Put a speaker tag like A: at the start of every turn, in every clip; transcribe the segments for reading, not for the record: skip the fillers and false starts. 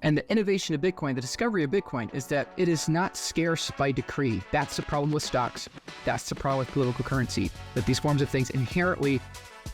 A: And the innovation of Bitcoin, the discovery of Bitcoin, is that it is not scarce by decree. That's the problem with stocks. That's the problem with political currency, that these forms of things inherently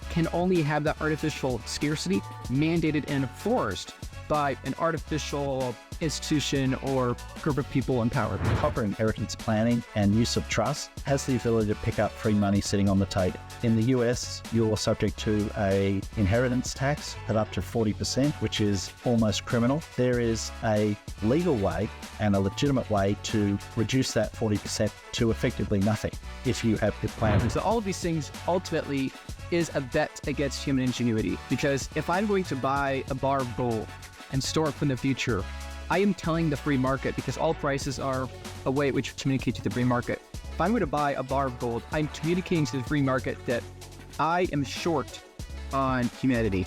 A: can only have that artificial scarcity mandated and enforced by an artificial institution or group of people in power.
B: Proper inheritance planning and use of trust has the ability to pick up free money sitting on the table. In the US, you're subject to a inheritance tax of up to 40%, which is almost criminal. There is a legal way and a legitimate way to reduce that 40% to effectively nothing if you have good planning.
A: So all of these things ultimately is a bet against human ingenuity, because if I'm going to buy a bar of gold and store it for the future, I am telling the free market, because all prices are a way at which communicate to the free market. If I'm going to buy a bar of gold, I'm communicating to the free market that I am short on humanity.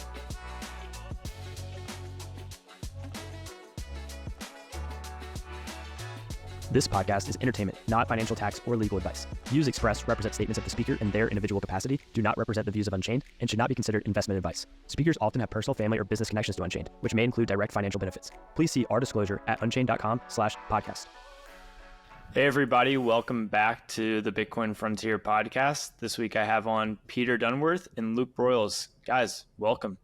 C: This podcast is entertainment, not financial, tax, or legal advice. Views expressed represent statements of the speaker in their individual capacity, do not represent the views of Unchained, and should not be considered investment advice. Speakers often have personal, family, or business connections to Unchained, which may include direct financial benefits. Please see our disclosure at unchained.com/podcast.
D: Hey everybody, welcome back to the Bitcoin Frontier podcast. This week I have on Peter Dunworth and Luke Broyles. Guys, welcome.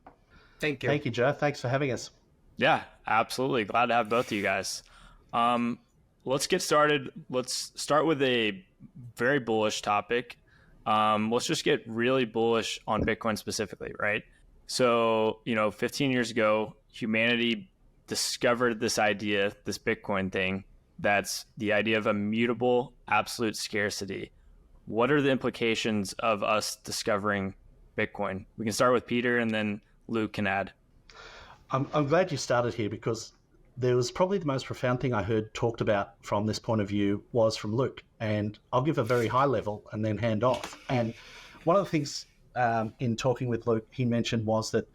A: Thank you.
B: Thank you, Joe. Thanks for having us.
D: Yeah, absolutely. Glad to have both of you guys. Let's get started. Let's start with a very bullish topic. Let's just get really bullish on Bitcoin specifically, right? So, 15 years ago, humanity discovered this idea, this Bitcoin thing, that's the idea of immutable absolute scarcity. What are the implications of us discovering Bitcoin? We can start with Peter and then Luke can add.
B: I'm glad you started here, because there was probably the most profound thing I heard talked about from this point of view was from Luke. And I'll give a very high level and then hand off. And one of the things in talking with Luke, he mentioned was that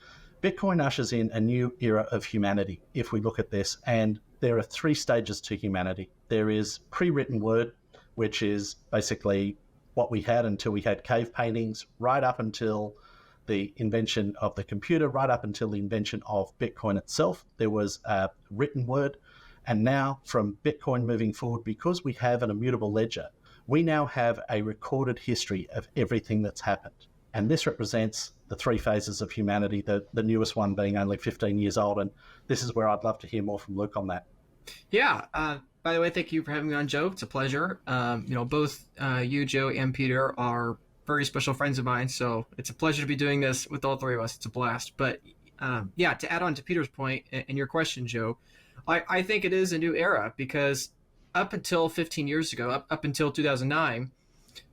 B: Bitcoin ushers in a new era of humanity, if we look at this. And there are three stages to humanity. There is pre-written word, which is basically what we had until we had cave paintings, right up until the invention of the computer, right up until the invention of Bitcoin itself. There was a written word. And now from Bitcoin moving forward, because we have an immutable ledger, we now have a recorded history of everything that's happened. And this represents the three phases of humanity, the newest one being only 15 years old. And this is where I'd love to hear more from Luke on that.
A: Yeah. By the way, thank you for having me on, Joe. It's a pleasure. Both you, Joe, and Peter are very special friends of mine, so it's a pleasure to be doing this with all three of us. It's a blast. But to add on to Peter's point and your question, Joe, I think it is a new era, because up until 15 years ago, up until 2009,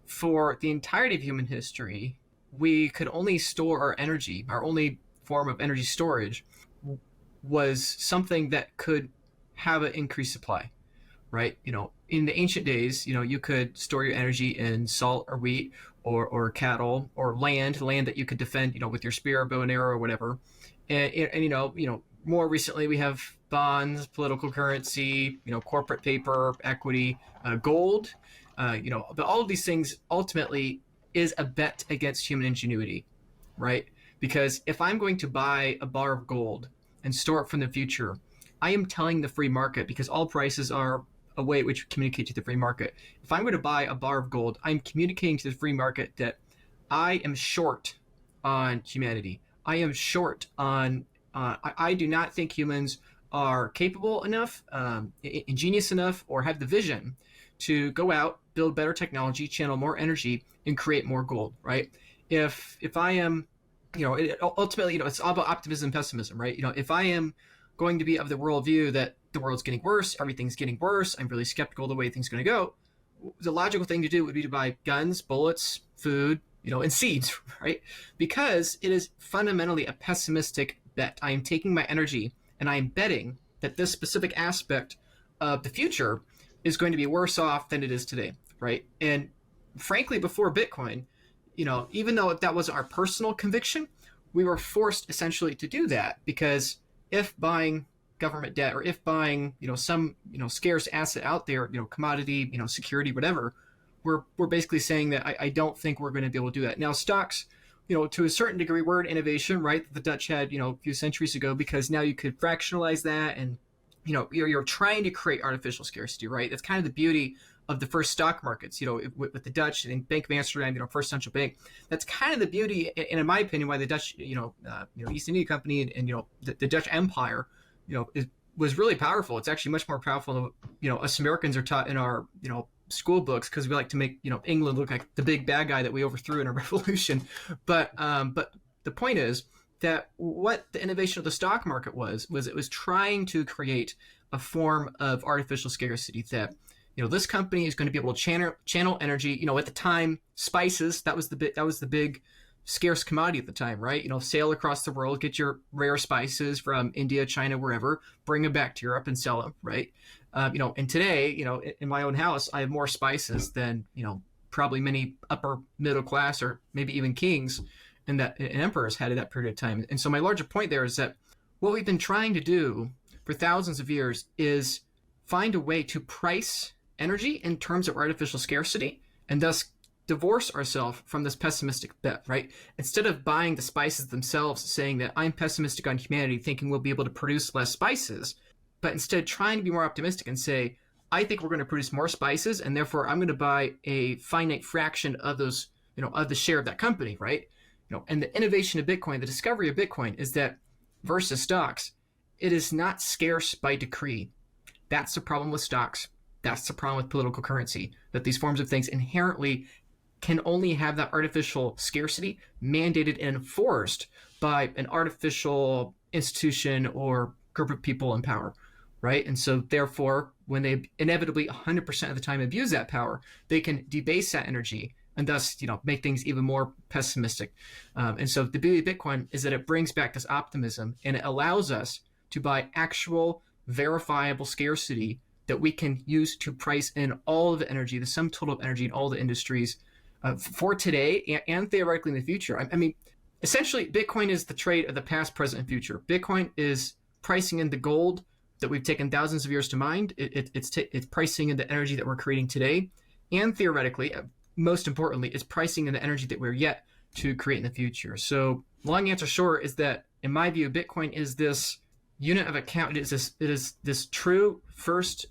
A: for the entirety of human history, we could only store our energy. Our only form of energy storage was something that could have an increased supply, right? In the ancient days, you could store your energy in salt or wheat or cattle or land that you could defend, with your spear, bow and arrow, or whatever. And more recently we have bonds, political currency, corporate paper, equity, gold, but all of these things ultimately is a bet against human ingenuity, right? Because if I'm going to buy a bar of gold and store it from the future, I am telling the free market, because all prices are a way at which we communicate to the free market. If I'm going to buy a bar of gold, I'm communicating to the free market that I am short on humanity. I am short on, I do not think humans are capable enough, ingenious enough, or have the vision to go out, build better technology, channel more energy, and create more gold, right? If I am, ultimately, it's all about optimism and pessimism, right? If I am going to be of the worldview that the world's getting worse, everything's getting worse, I'm really skeptical of the way things are going to go, the logical thing to do would be to buy guns, bullets, food, and seeds, right? Because it is fundamentally a pessimistic bet. I am taking my energy and I am betting that this specific aspect of the future is going to be worse off than it is today, right? And frankly, before Bitcoin, even though that wasn't our personal conviction, we were forced essentially to do that, because if buying government debt, or if buying, some, scarce asset out there, commodity, security, whatever, we're basically saying that I don't think we're going to be able to do that. Now, stocks, to a certain degree, were an innovation, right? The Dutch had, a few centuries ago, because now you could fractionalize that and you're trying to create artificial scarcity, right? That's kind of the beauty of the first stock markets, with the Dutch and Bank of Amsterdam, first central bank. That's kind of the beauty, and in my opinion, why the Dutch, East India Company and the Dutch Empire, was really powerful. It's actually much more powerful than us Americans are taught in our school books, because we like to make England look like the big bad guy that we overthrew in a revolution. But the point is that what the innovation of the stock market was it was trying to create a form of artificial scarcity that this company is going to be able to channel energy. At the time, spices, that was the big scarce commodity at the time, right? Sail across the world, get your rare spices from India, China, wherever, bring them back to Europe and sell them, right? And today, in my own house, I have more spices than probably many upper middle class or maybe even kings and emperors had at that period of time. And so my larger point there is that what we've been trying to do for thousands of years is find a way to price energy in terms of artificial scarcity, and thus divorce ourselves from this pessimistic bet, right? Instead of buying the spices themselves, saying that I'm pessimistic on humanity, thinking we'll be able to produce less spices, but instead trying to be more optimistic and say, I think we're going to produce more spices, and therefore I'm going to buy a finite fraction of those, of the share of that company, right? And the innovation of Bitcoin, the discovery of Bitcoin, is that versus stocks, it is not scarce by decree. That's the problem with stocks. That's the problem with political currency, that these forms of things inherently can only have that artificial scarcity mandated and enforced by an artificial institution or group of people in power, right? And so therefore, when they inevitably 100% of the time abuse that power, they can debase that energy and thus, make things even more pessimistic. And so the beauty of Bitcoin is that it brings back this optimism, and it allows us to buy actual verifiable scarcity that we can use to price in all of the energy, the sum total of energy in all the industries for today and theoretically in the future. I mean, essentially, Bitcoin is the trade of the past, present, and future. Bitcoin is pricing in the gold that we've taken thousands of years to mine. It's pricing in the energy that we're creating today, and theoretically, most importantly, is pricing in the energy that we're yet to create in the future. So, long answer short is that, in my view, Bitcoin is this unit of account. It is this true first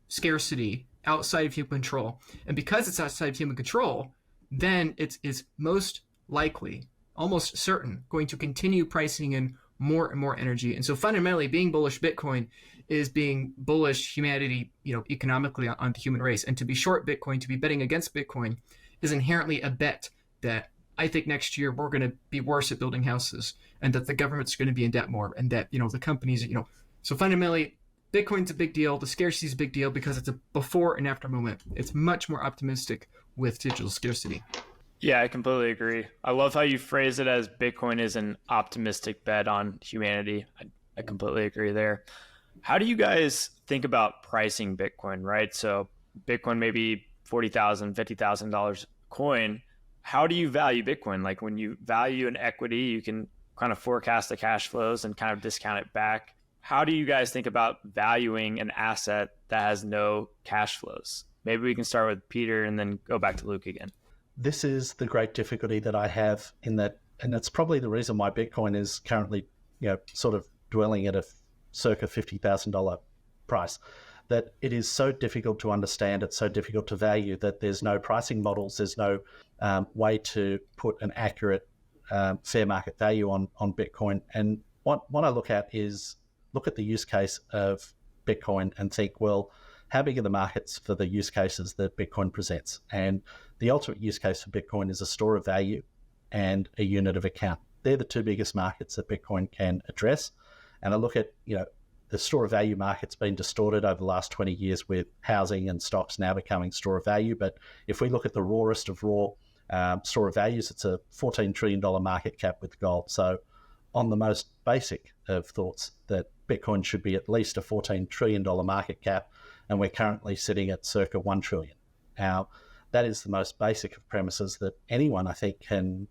A: scarcity outside of human control, and because it's outside of human control, then it is most likely, almost certain, going to continue pricing in more and more energy. And so fundamentally, being bullish Bitcoin is being bullish humanity, economically on the human race. And to be short Bitcoin, to be betting against Bitcoin, is inherently a bet that I think next year we're going to be worse at building houses, and that the government's going to be in debt more, and that the companies, so fundamentally, Bitcoin's a big deal. The scarcity is a big deal because it's a before and after moment. It's much more optimistic with digital scarcity.
D: Yeah, I completely agree. I love how you phrase it as Bitcoin is an optimistic bet on humanity. I completely agree there. How do you guys think about pricing Bitcoin, right? So Bitcoin may be $40,000, $50,000 coin. How do you value Bitcoin? Like when you value an equity, you can kind of forecast the cash flows and kind of discount it back. How do you guys think about valuing an asset that has no cash flows? Maybe we can start with Peter and then go back to Luke again.
B: This is the great difficulty that I have in that, and that's probably the reason why Bitcoin is currently, sort of dwelling at a circa $50,000 price, that it is so difficult to understand, it's so difficult to value, that there's no pricing models, there's no way to put an accurate fair market value on Bitcoin. And what I look at is look at the use case of Bitcoin and think, well, how big are the markets for the use cases that Bitcoin presents? And the ultimate use case for Bitcoin is a store of value and a unit of account. They're the two biggest markets that Bitcoin can address. And I look at, the store of value market's been distorted over the last 20 years with housing and stocks now becoming store of value. But if we look at the rawest of raw store of values, it's a $14 trillion market cap with gold. So on the most basic of thoughts, that Bitcoin should be at least a $14 trillion market cap, and we're currently sitting at circa $1 trillion. Now, that is the most basic of premises that anyone, I think, can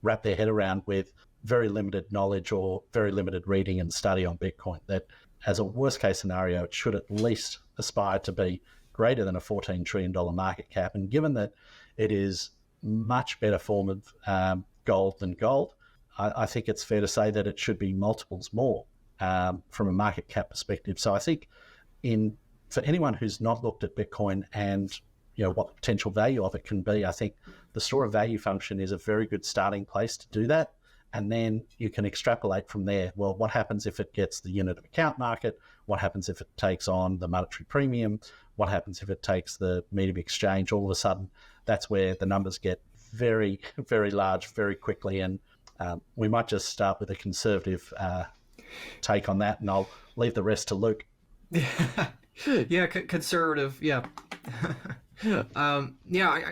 B: wrap their head around with very limited knowledge or very limited reading and study on Bitcoin, that as a worst case scenario, it should at least aspire to be greater than a $14 trillion market cap. And given that it is much better form of gold than gold, I think it's fair to say that it should be multiples more from a market cap perspective. So I think for anyone who's not looked at Bitcoin and what the potential value of it can be, I think the store of value function is a very good starting place to do that. And then you can extrapolate from there. Well, what happens if it gets the unit of account market? What happens if it takes on the monetary premium? What happens if it takes the medium exchange? All of a sudden, that's where the numbers get very, very large very quickly. And we might just start with a conservative take on that, and I'll leave the rest to Luke.
A: Yeah, conservative. Yeah.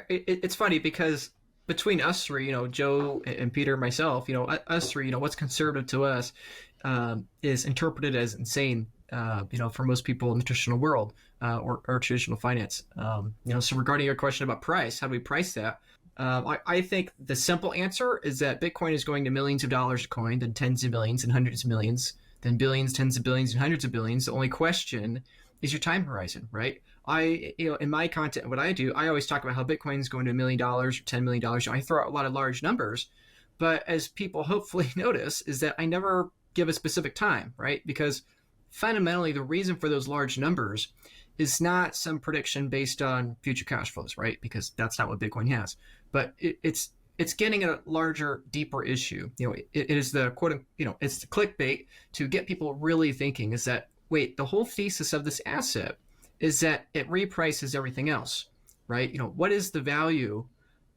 A: It's funny because between us three, Joe and Peter, myself, us three, what's conservative to us is interpreted as insane, for most people in the traditional world or traditional finance. So regarding your question about price, how do we price that? I think the simple answer is that Bitcoin is going to millions of dollars a coin, then tens of millions and hundreds of millions, then billions, tens of billions, and hundreds of billions. The only question is your time horizon, right? In my content, what I do, I always talk about how Bitcoin is going to $1 million or $10 million. I throw out a lot of large numbers, but as people hopefully notice is that I never give a specific time, right? Because fundamentally, the reason for those large numbers is not some prediction based on future cash flows, right? Because that's not what Bitcoin has. But it's getting at a larger, deeper issue. It is the quote, it's the clickbait to get people really thinking is that, wait, the whole thesis of this asset is that it reprices everything else, right? What is the value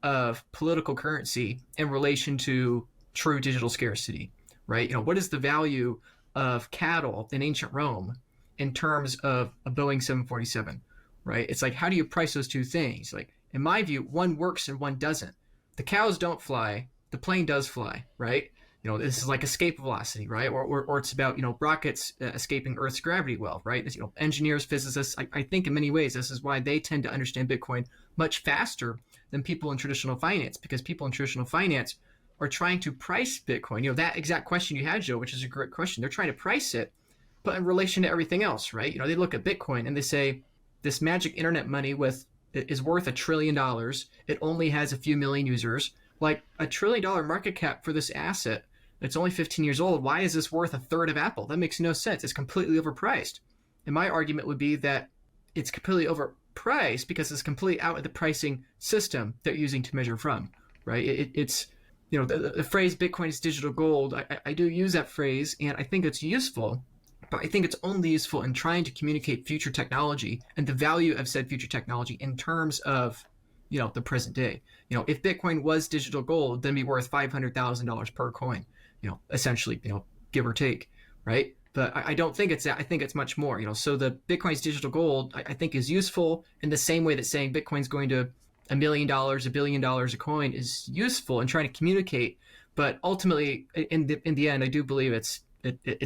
A: of political currency in relation to true digital scarcity, right? What is the value of cattle in ancient Rome in terms of a Boeing 747, right? It's like, how do you price those two things? Like, in my view, one works and one doesn't. The cows don't fly, the plane does fly, right? This is like escape velocity, right? Or it's about, rockets escaping Earth's gravity well, right? Engineers, physicists, I think in many ways, this is why they tend to understand Bitcoin much faster than people in traditional finance, because people in traditional finance are trying to price Bitcoin. That exact question you had, Joe, which is a great question. They're trying to price it, but in relation to everything else, right? They look at Bitcoin and they say, this magic internet money is worth $1 trillion. It only has a few million users. Like $1 trillion market cap for this asset, it's only 15 years old. Why is this worth a third of Apple? That makes no sense. It's completely overpriced. And my argument would be that it's completely overpriced because it's completely out of the pricing system they're using to measure from, right? It's the phrase Bitcoin is digital gold. I do use that phrase, and I think it's useful, but I think it's only useful in trying to communicate future technology and the value of said future technology in terms of the present day. If Bitcoin was digital gold, then it'd be worth $500,000 per coin. Essentially, give or take, right? But I don't think it's that. I think it's much more, So the Bitcoin's digital gold, I think, is useful in the same way that saying Bitcoin's going to $1 million, $1 billion a coin is useful in trying to communicate. But ultimately, in the end, I do believe it's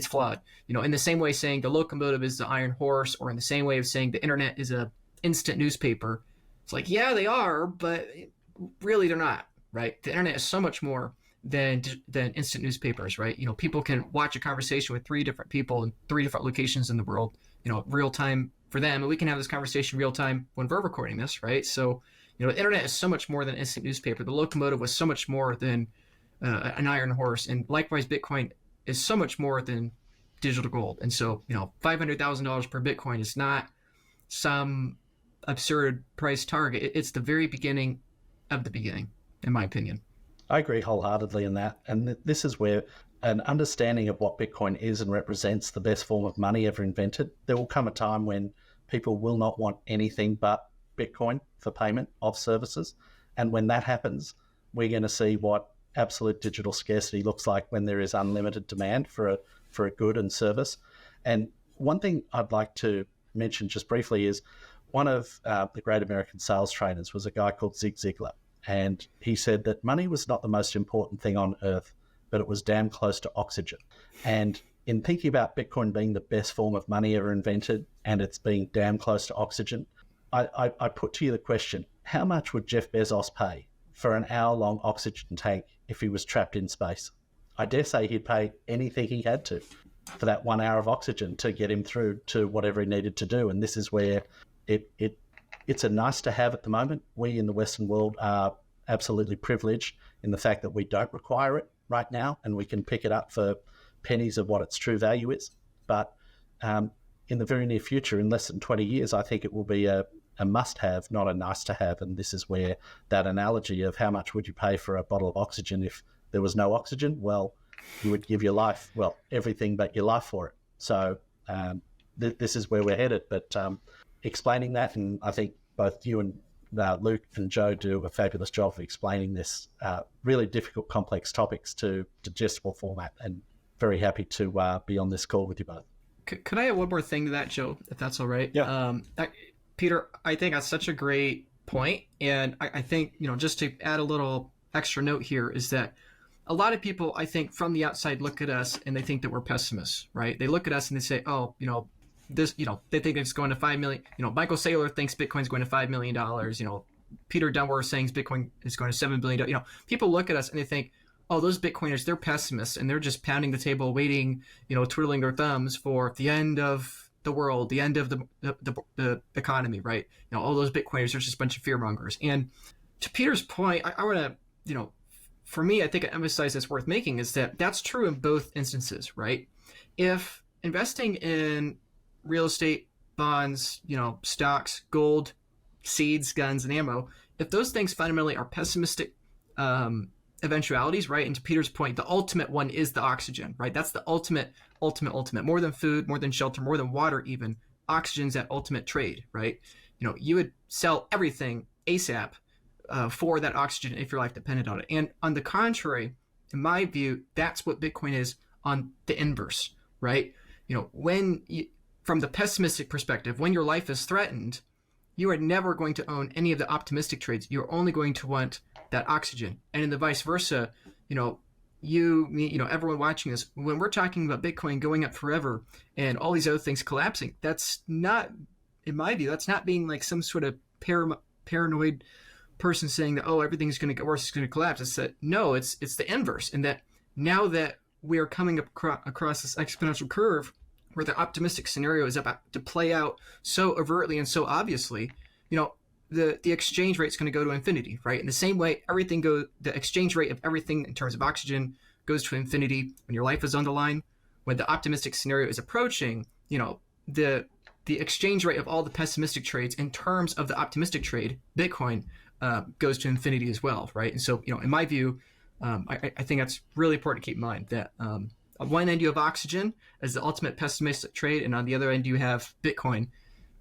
A: flawed. In the same way saying the locomotive is the iron horse, or in the same way of saying the internet is a instant newspaper. It's like, yeah, they are, but really they're not, right? The internet is so much more than instant newspapers, right? People can watch a conversation with 3 different people in 3 different locations in the world, real time for them, and we can have this conversation real time when we're recording this, right? So, the internet is so much more than instant newspaper. The locomotive was so much more than an iron horse, and likewise, Bitcoin is so much more than digital gold. And so, $500,000 per Bitcoin is not some absurd price target. It's the very beginning of the beginning, in my opinion.
B: I agree wholeheartedly in that. And this is where an understanding of what Bitcoin is and represents the best form of money ever invented. There will come a time when people will not want anything but Bitcoin for payment of services. And when that happens, we're going to see what absolute digital scarcity looks like when there is unlimited demand for a good and service. And one thing I'd like to mention just briefly is one of the great American sales trainers was a guy called Zig Ziglar. And he said that money was not the most important thing on earth, but it was damn close to oxygen. And in thinking about Bitcoin being the best form of money ever invented, and it's being damn close to oxygen, I put to you the question, how much would Jeff Bezos pay for an hour-long oxygen tank if he was trapped in space? I dare say he'd pay anything he had to for that 1 hour of oxygen to get him through to whatever he needed to do. And this is where it's a nice to have at the moment. We in the Western world are absolutely privileged in the fact that we don't require it right now, and we can pick it up for pennies of what its true value is. But in the very near future, in less than 20 years, I think it will be a must-have, not a nice-to-have. And this is where that analogy of how much would you pay for a bottle of oxygen if there was no oxygen? Well, you would give your life, well, everything but your life for it. So this is where we're headed. But explaining that, and I think both you and Luke and Joe do a fabulous job of explaining this really difficult, complex topics to digestible format, and very happy to be on this call with you both.
A: Could I add one more thing to that, Joe, if that's all right?
D: Yeah.
A: Peter, I think that's such a great point. And I think, just to add a little extra note here is that a lot of people, I think, from the outside look at us and they think that we're pessimists, right? They look at us and they say, oh, this, they think it's going to 5 million. Michael Saylor thinks Bitcoin's going to $5 million. Peter Dunbar is saying Bitcoin is going to $7 billion. People look at us and they think, oh, those Bitcoiners, they're pessimists and they're just pounding the table, waiting, twiddling their thumbs for the end of the world, the end of the economy, right? All those Bitcoiners are just a bunch of fearmongers. And to Peter's point, I want to, for me, I think an emphasize that's worth making is that that's true in both instances, right? If investing in real estate, bonds, stocks, gold, seeds, guns, and ammo, if those things fundamentally are pessimistic eventualities, right? And to Peter's point, the ultimate one is the oxygen, right? That's the ultimate. More than food, more than shelter, more than water even. Oxygen's that ultimate trade, right? You would sell everything ASAP for that oxygen if your life depended on it. And on the contrary, in my view, that's what Bitcoin is on the inverse, right? From the pessimistic perspective, when your life is threatened, you are never going to own any of the optimistic trades. You're only going to want that oxygen. And in the vice versa, everyone watching this, when we're talking about Bitcoin going up forever and all these other things collapsing, that's not, in my view, that's not being like some sort of paranoid person saying that, oh, everything's going to get worse, it's going to collapse. It's that, no, it's the inverse. And that now that we are coming up across this exponential curve where the optimistic scenario is about to play out so overtly and so obviously, the exchange rate is going to go to infinity, right? In the same way, the exchange rate of everything in terms of oxygen goes to infinity when your life is on the line. When the optimistic scenario is approaching, the exchange rate of all the pessimistic trades in terms of the optimistic trade, Bitcoin, goes to infinity as well, right? And so, in my view, I think that's really important to keep in mind that on one end you have oxygen as the ultimate pessimistic trade, and on the other end you have Bitcoin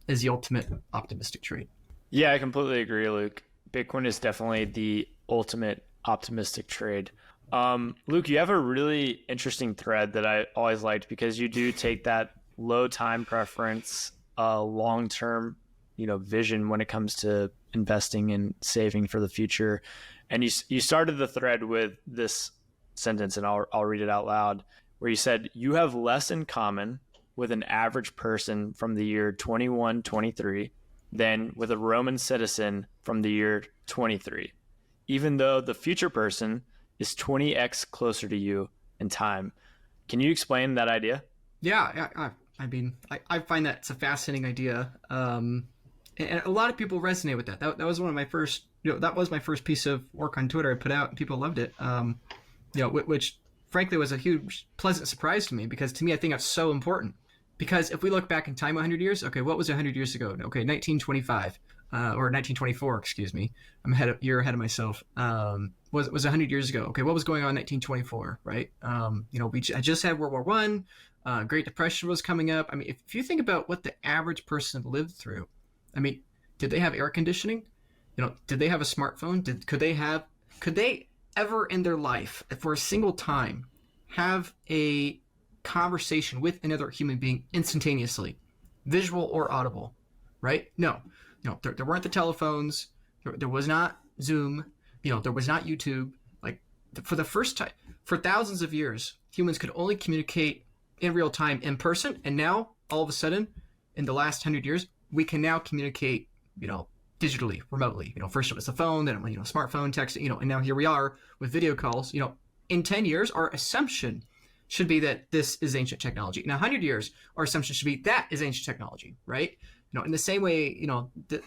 A: as the ultimate optimistic trade.
D: Yeah, I completely agree, Luke. Bitcoin is definitely the ultimate optimistic trade. Luke, you have a really interesting thread that I always liked because you do take that low time preference, long-term, vision when it comes to investing and saving for the future. And you started the thread with this sentence, and I'll read it out loud, where you said, you have less in common with an average person from the year 2123 than with a Roman citizen from the year 23, even though the future person is 20x closer to you in time. Can you explain that idea?
A: Yeah, I find that it's a fascinating idea, and a lot of people resonate with that. That was one of my first, that was my first piece of work on Twitter I put out, and people loved it. Which frankly was a huge, pleasant surprise to me, because to me, I think that's so important. Because if we look back in time 100 years, okay, what was 100 years ago? Okay, 1925, or 1924, excuse me. I'm you're ahead of myself. Was 100 years ago. Okay, what was going on in 1924, right? I just had World War One. Great Depression was coming up. I mean, if you think about what the average person lived through, I mean, did they have air conditioning? Did they have a smartphone? Could they ever in their life, for a single time, have a conversation with another human being instantaneously, visual or audible, right? No, there weren't the telephones. There was not Zoom. There was not YouTube. Like, for the first time, for thousands of years, humans could only communicate in real time in person. And now, all of a sudden, in the last 100 years, we can now communicate, digitally, remotely. First it was the phone, then it went, smartphone, texting, and now here we are with video calls. In 10 years, our assumption should be that this is ancient technology. In 100 years, our assumption should be that is ancient technology, right? In the same way,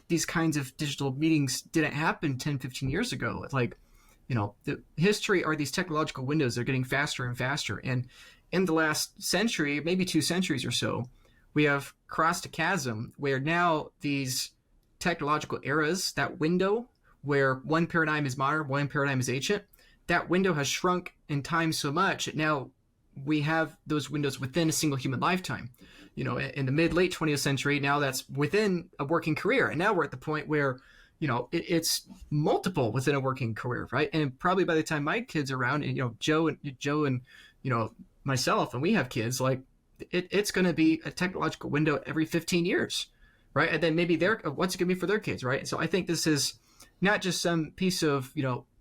A: these kinds of digital meetings didn't happen 10, 15 years ago. Like, the history are these technological windows. They're getting faster and faster. And in the last century, maybe 2 centuries or so, we have crossed a chasm where now these technological eras, that window where one paradigm is modern, one paradigm is ancient, that window has shrunk in time so much that now we have those windows within a single human lifetime. In the late 20th century, now that's within a working career. And now we're at the point where, it's multiple within a working career, right? And probably by the time my kids are around, and, Joe and, myself, and we have kids, like it's going to be a technological window every 15 years, right? And then maybe what's it going to be for their kids, right? So I think this is not just some piece of,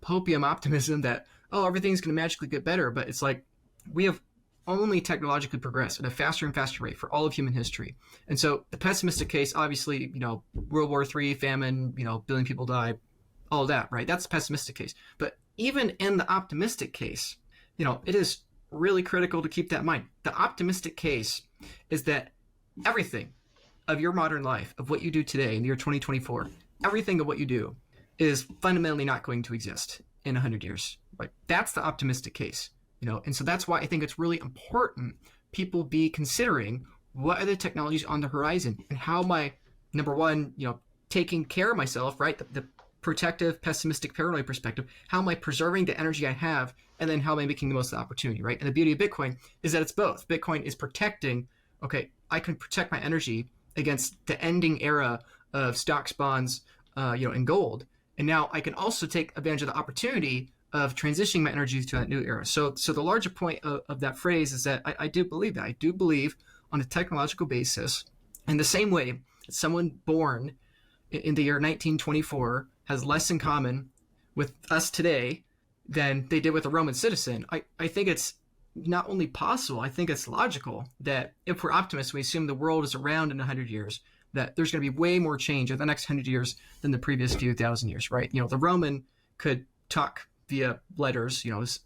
A: hopium optimism that, oh, everything's going to magically get better, but it's like we have only technologically progressed at a faster and faster rate for all of human history. And so the pessimistic case, obviously, World War III, famine, billion people die, all that, right? That's the pessimistic case. But even in the optimistic case, it is really critical to keep that in mind. The optimistic case is that everything of your modern life, of what you do today in the year 2024, everything of what you do is fundamentally not going to exist in 100 years. Right? That's the optimistic case. And so that's why I think it's really important people be considering what are the technologies on the horizon and how my, number one, taking care of myself, right? The protective, pessimistic, paranoid perspective, how am I preserving the energy I have, and then how am I making the most of the opportunity, right? And the beauty of Bitcoin is that it's both. Bitcoin is protecting, okay, I can protect my energy against the ending era of stocks, bonds, and gold. And now I can also take advantage of the opportunity of transitioning my energy to that new era. So the larger point of that phrase is that I do believe that. I do believe on a technological basis, in the same way that someone born in the year 1924 has less in common with us today than they did with a Roman citizen. I think it's not only possible, I think it's logical that if we're optimists, we assume the world is around in 100 years, that there's going to be way more change in the next 100 years than the previous few thousand years, right? The Roman could talk via letters,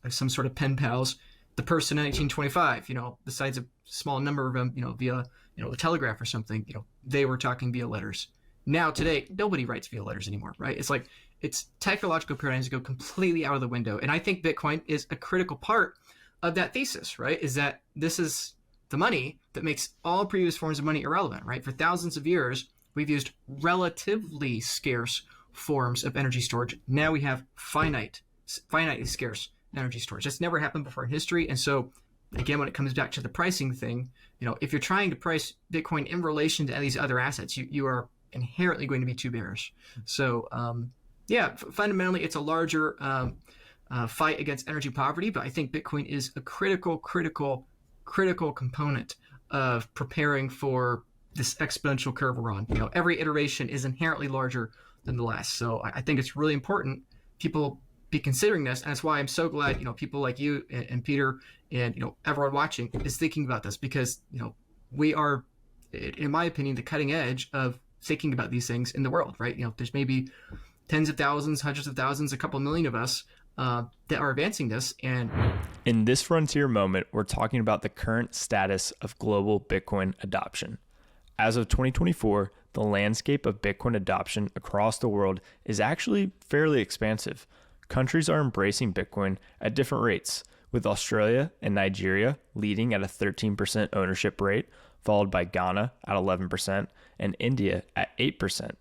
A: some sort of pen pals. The person in 1825, besides a small number of them, via, the telegraph or something, they were talking via letters. Now today, nobody writes via letters anymore, right? It's like, it's technological paradigms go completely out of the window. And I think Bitcoin is a critical part of that thesis, right? Is that this is the money that makes all previous forms of money irrelevant, right? For thousands of years, we've used relatively scarce forms of energy storage. Now we have finitely scarce energy storage. That's never happened before in history. And so, again, when it comes back to the pricing thing, if you're trying to price Bitcoin in relation to these other assets, you are inherently going to be too bearish. So, fundamentally, it's a larger fight against energy poverty, but I think Bitcoin is a critical component of preparing for this exponential curve we're on. Every iteration is inherently larger than the last. So I think it's really important people be considering this, and that's why I'm so glad people like you and Peter and everyone watching is thinking about this, because we are, in my opinion, the cutting edge of thinking about these things in the world, right? There's maybe tens of thousands, hundreds of thousands, a couple million of us that are advancing this. And
D: in this frontier moment, we're talking about the current status of global Bitcoin adoption. As of 2024, the landscape of Bitcoin adoption across the world is actually fairly expansive. Countries are embracing Bitcoin at different rates, with Australia and Nigeria leading at a 13% ownership rate, followed by Ghana at 11% and India at 8%.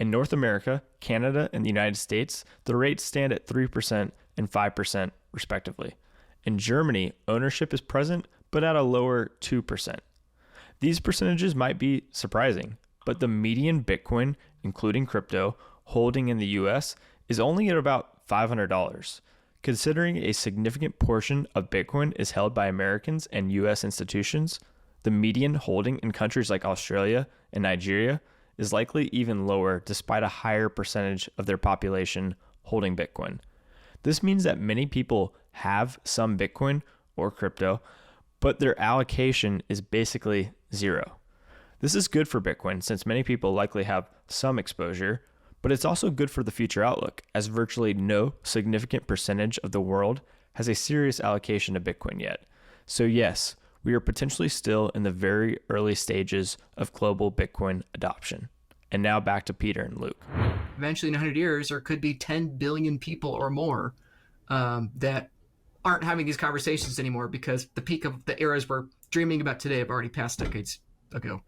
D: In North America, Canada, and the United States, the rates stand at 3% and 5% respectively. In Germany, ownership is present, but at a lower 2%. These percentages might be surprising, but the median Bitcoin, including crypto, holding in the US is only at about $500. Considering a significant portion of Bitcoin is held by Americans and US institutions, the median holding in countries like Australia and Nigeria is likely even lower despite a higher percentage of their population holding Bitcoin. This means that many people have some Bitcoin or crypto, but their allocation is basically zero. This is good for Bitcoin since many people likely have some exposure, but it's also good for the future outlook as virtually no significant percentage of the world has a serious allocation to Bitcoin yet. So yes, we are potentially still in the very early stages of global Bitcoin adoption. And now back to Peter and Luke.
A: Eventually in 100 years, there could be 10 billion people or more that aren't having these conversations anymore because the peak of the eras we're dreaming about today have already passed decades ago.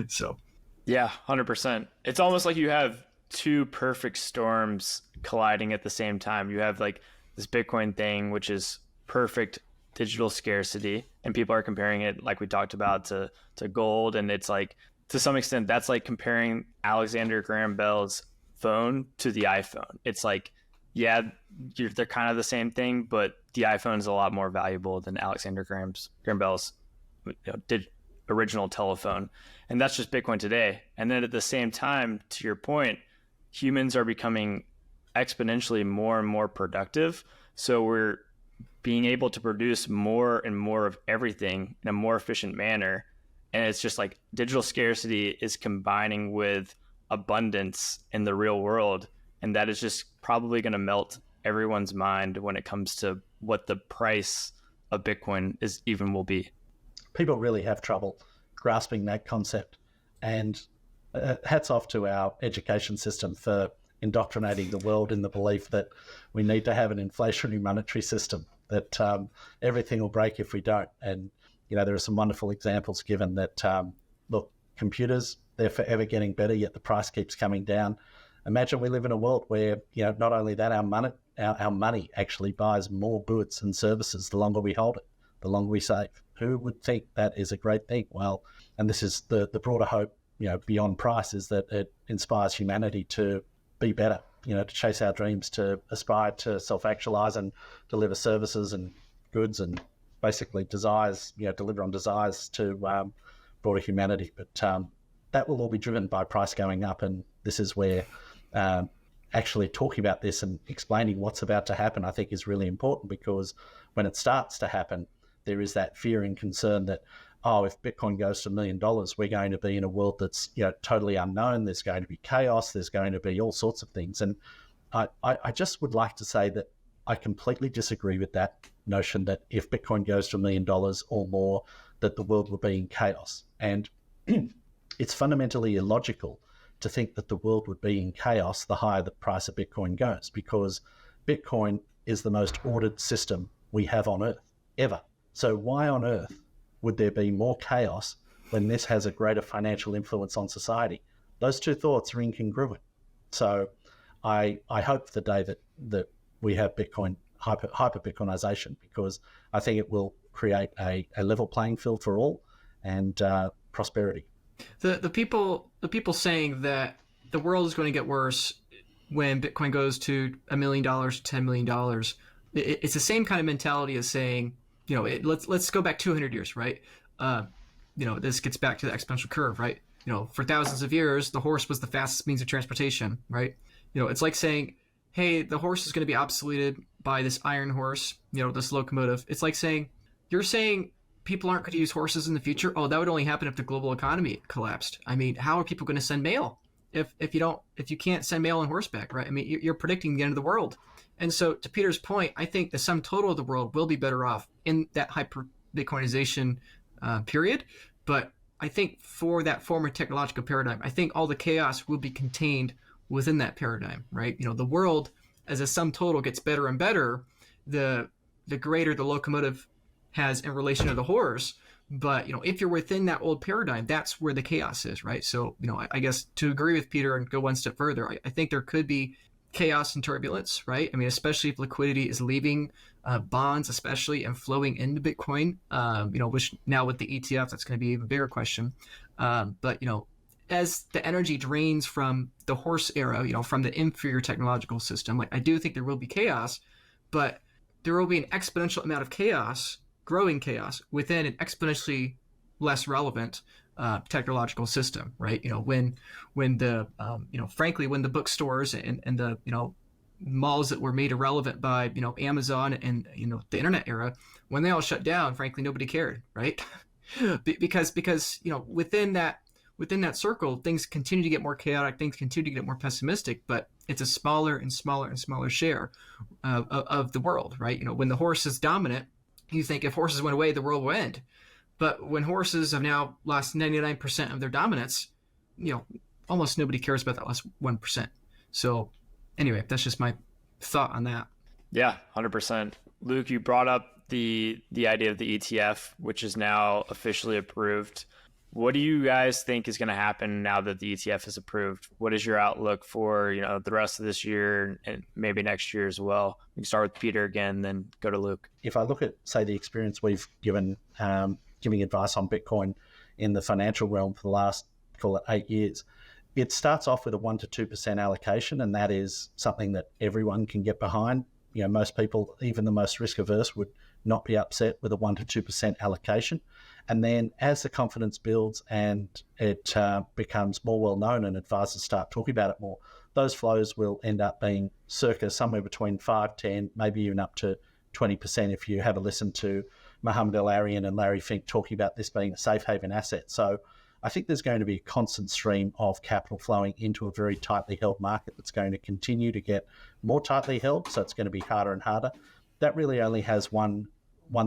A: So
D: Yeah, 100%. It's almost like you have two perfect storms colliding at the same time. You have like this Bitcoin thing, which is perfect digital scarcity, and people are comparing it, like we talked about, to gold. And it's like, to some extent, that's like comparing Alexander Graham Bell's phone to the iPhone. It's like, yeah, they're kind of the same thing, but the iPhone is a lot more valuable than Graham Bell's did original telephone. And that's just Bitcoin today. And then at the same time, to your point, humans are becoming exponentially more and more productive. So we're being able to produce more and more of everything in a more efficient manner. And it's just like digital scarcity is combining with abundance in the real world. And that is just probably going to melt everyone's mind when it comes to what the price of Bitcoin is even will be.
B: People really have trouble grasping that concept. And hats off to our education system for indoctrinating the world in the belief that we need to have an inflationary monetary system, that everything will break if we don't. And, there are some wonderful examples given that, look, computers, they're forever getting better, yet the price keeps coming down. Imagine we live in a world where, not only that, our money actually buys more goods and services the longer we hold it, the longer we save. Who would think that is a great thing? Well, and this is the broader hope, beyond price, is that it inspires humanity to be better, to chase our dreams, to aspire to self-actualize and deliver services and goods and basically desires, deliver on desires to broader humanity. But that will all be driven by price going up. And this is where actually talking about this and explaining what's about to happen, I think, is really important, because when it starts to happen, there is that fear and concern that, if Bitcoin goes to $1 million, we're going to be in a world that's totally unknown. There's going to be chaos. There's going to be all sorts of things. And I just would like to say that I completely disagree with that notion that if Bitcoin goes to $1 million or more, that the world will be in chaos. And it's fundamentally illogical to think that the world would be in chaos the higher the price of Bitcoin goes, because Bitcoin is the most ordered system we have on Earth ever. So why on earth would there be more chaos when this has a greater financial influence on society? Those two thoughts are incongruent. So I hope for the day that we have Bitcoin, hyper Bitcoinization, because I think it will create a level playing field for all and prosperity.
A: The people saying that the world is going to get worse when Bitcoin goes to $1 million, $10 million, it's the same kind of mentality as saying, let's go back 200 years, right? This gets back to the exponential curve, right? For thousands of years, the horse was the fastest means of transportation, right? It's like saying, hey, the horse is going to be obsoleted by this iron horse, this locomotive. It's like saying, you're saying people aren't going to use horses in the future? Oh, that would only happen if the global economy collapsed. I mean, how are people going to send mail if you can't send mail on horseback, right? I mean, you're predicting the end of the world. And so, to Peter's point, I think the sum total of the world will be better off in that hyper Bitcoinization period. But I think for that former technological paradigm, I think all the chaos will be contained within that paradigm, right? The world, as a sum total, gets better and better, the greater the locomotive has in relation to the horse. But if you're within that old paradigm, that's where the chaos is, right? So I guess to agree with Peter and go one step further, I think there could be chaos and turbulence, right? I mean, especially if liquidity is leaving bonds, especially, and flowing into Bitcoin, which now with the ETF, that's going to be a bigger question. But as the energy drains from the horse era, from the inferior technological system, I do think there will be chaos, but there will be an exponential amount of chaos, growing chaos, within an exponentially less relevant technological system, right? When the frankly, when the bookstores and the malls that were made irrelevant by Amazon and the internet era, when they all shut down, frankly, nobody cared, right? because within that circle, things continue to get more chaotic, things continue to get more pessimistic, but it's a smaller and smaller and smaller share of the world, right? When the horse is dominant, you think if horses went away, the world will end. But when horses have now lost 99% of their dominance, almost nobody cares about that last 1%. So anyway, that's just my thought on that.
D: Yeah, 100%. Luke, you brought up the idea of the ETF, which is now officially approved. What do you guys think is going to happen now that the ETF is approved? What is your outlook for, the rest of this year and maybe next year as well? We can start with Peter again, then go to Luke.
B: If I look at, say, the experience we've given giving advice on Bitcoin in the financial realm for the last, call it 8 years, it starts off with a 1% to 2% allocation, and that is something that everyone can get behind. Most people, even the most risk averse, would not be upset with a 1% to 2% allocation. And then as the confidence builds and it becomes more well known and advisors start talking about it more, those flows will end up being circa somewhere between 5, 10, maybe even up to 20% if you have a listen to Mohammed El-Arian and Larry Fink talking about this being a safe haven asset. So I think there's going to be a constant stream of capital flowing into a very tightly held market that's going to continue to get more tightly held, so it's going to be harder and harder. That really only has one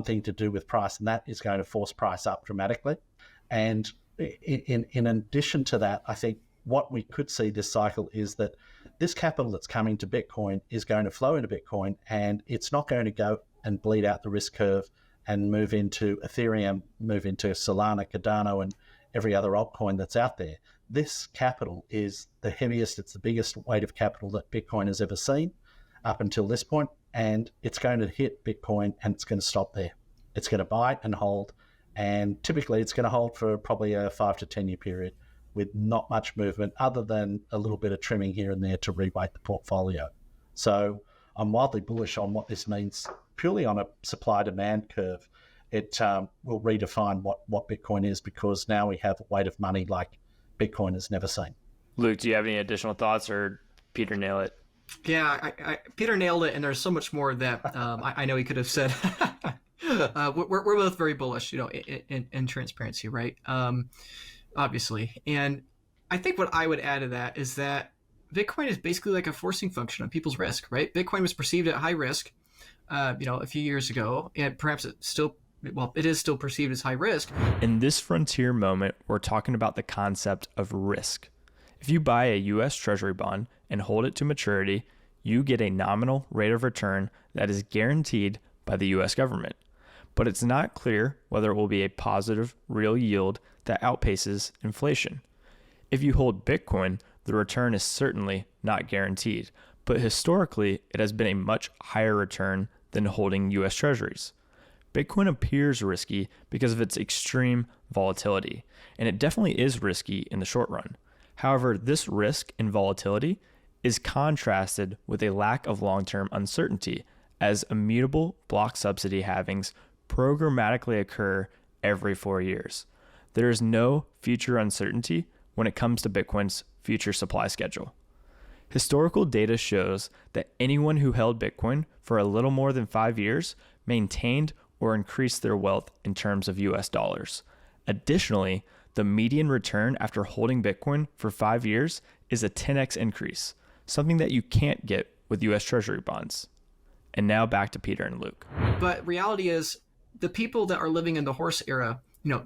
B: thing to do with price, and that is going to force price up dramatically. And in addition to that, I think what we could see this cycle is that this capital that's coming to Bitcoin is going to flow into Bitcoin, and it's not going to go and bleed out the risk curve and move into Ethereum, move into Solana, Cardano, and every other altcoin that's out there. This capital is the heaviest, it's the biggest weight of capital that Bitcoin has ever seen up until this point, and it's going to hit Bitcoin and it's going to stop there. It's going to buy and hold, and typically it's going to hold for probably a 5 to 10 year period with not much movement other than a little bit of trimming here and there to reweight the portfolio. So I'm wildly bullish on what this means purely on a supply-demand curve. It will redefine what Bitcoin is, because now we have a weight of money like Bitcoin has never seen.
D: Luke, do you have any additional thoughts, or Peter nail it?
A: Yeah, Peter nailed it, and there's so much more that I know he could have said. We're both very bullish, in transparency, right? Obviously. And I think what I would add to that is that Bitcoin is basically like a forcing function on people's risk, right? Bitcoin was perceived at high risk, a few years ago, and perhaps it is still perceived as high risk.
D: In this frontier moment, we're talking about the concept of risk. If you buy a U.S. Treasury bond and hold it to maturity, you get a nominal rate of return that is guaranteed by the U.S. government. But it's not clear whether it will be a positive real yield that outpaces inflation. If you hold Bitcoin, the return is certainly not guaranteed, but historically, it has been a much higher return than holding U.S. Treasuries. Bitcoin appears risky because of its extreme volatility, and it definitely is risky in the short run. However, this risk and volatility is contrasted with a lack of long-term uncertainty, as immutable block subsidy halvings programmatically occur every 4 years. There is no future uncertainty when it comes to Bitcoin's future supply schedule. Historical data shows that anyone who held Bitcoin for a little more than 5 years maintained or increased their wealth in terms of US dollars. Additionally, the median return after holding Bitcoin for 5 years is a 10x increase, something that you can't get with US Treasury bonds. And now back to Peter and Luke.
A: But reality is, the people that are living in the horse era,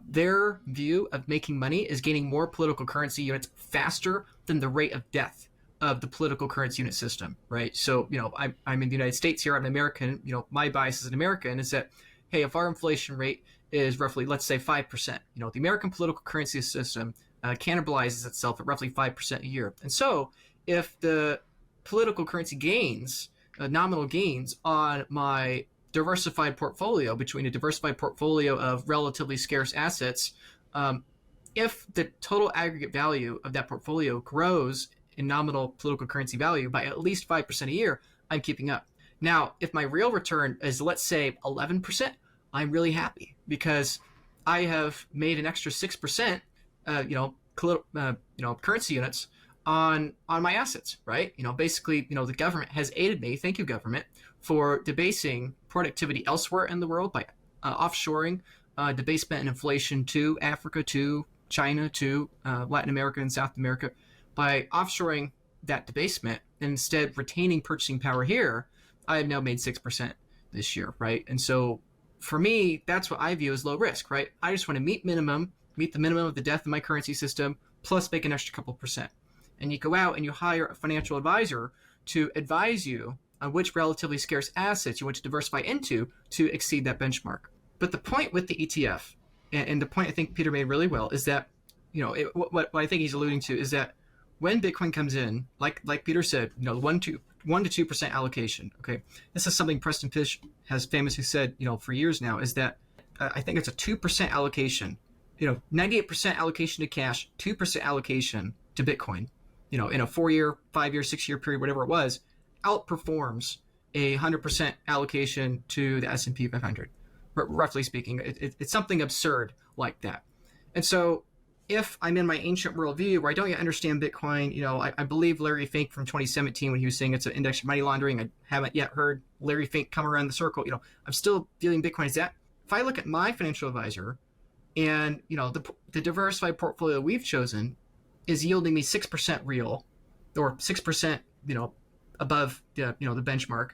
A: their view of making money is gaining more political currency units faster than the rate of death of the political currency unit system, right? So, I'm in the United States here, I'm an American, my bias as an American is that, hey, if our inflation rate is roughly, let's say 5%, the American political currency system cannibalizes itself at roughly 5% a year. And so if the political currency gains, nominal gains on my diversified portfolio, between a diversified portfolio of relatively scarce assets, if the total aggregate value of that portfolio grows in nominal political currency value by at least 5% a year, I'm keeping up. Now, if my real return is, let's say, 11%, I'm really happy because I have made an extra 6%, currency units on my assets, right? Basically, the government has aided me. Thank you, government, for debasing productivity elsewhere in the world by offshoring debasement and inflation to Africa, to China, to Latin America and South America. By offshoring that debasement and instead retaining purchasing power here, I have now made 6% this year, right? And so for me, that's what I view as low risk, right? I just want to meet the minimum of the death of my currency system, plus make an extra couple percent. And you go out and you hire a financial advisor to advise you on which relatively scarce assets you want to diversify into to exceed that benchmark. But the point with the ETF, and the point I think Peter made really well, is that, what I think he's alluding to is that when Bitcoin comes in, like Peter said, 1 to 2% allocation. Okay, this is something Preston Fish has famously said, for years now, is that I think it's a 2% allocation. 98% allocation to cash, 2% allocation to Bitcoin. In a 4-year, 5-year, 6-year period, whatever it was, outperforms a 100% allocation to the S&P 500. Roughly speaking, it's something absurd like that. And so, if I'm in my ancient worldview where I don't yet understand Bitcoin, I believe Larry Fink from 2017 when he was saying it's an index for money laundering. I haven't yet heard Larry Fink come around the circle. I'm still viewing Bitcoin as that. If I look at my financial advisor and, the diversified portfolio we've chosen is yielding me 6% real or 6%, above the benchmark.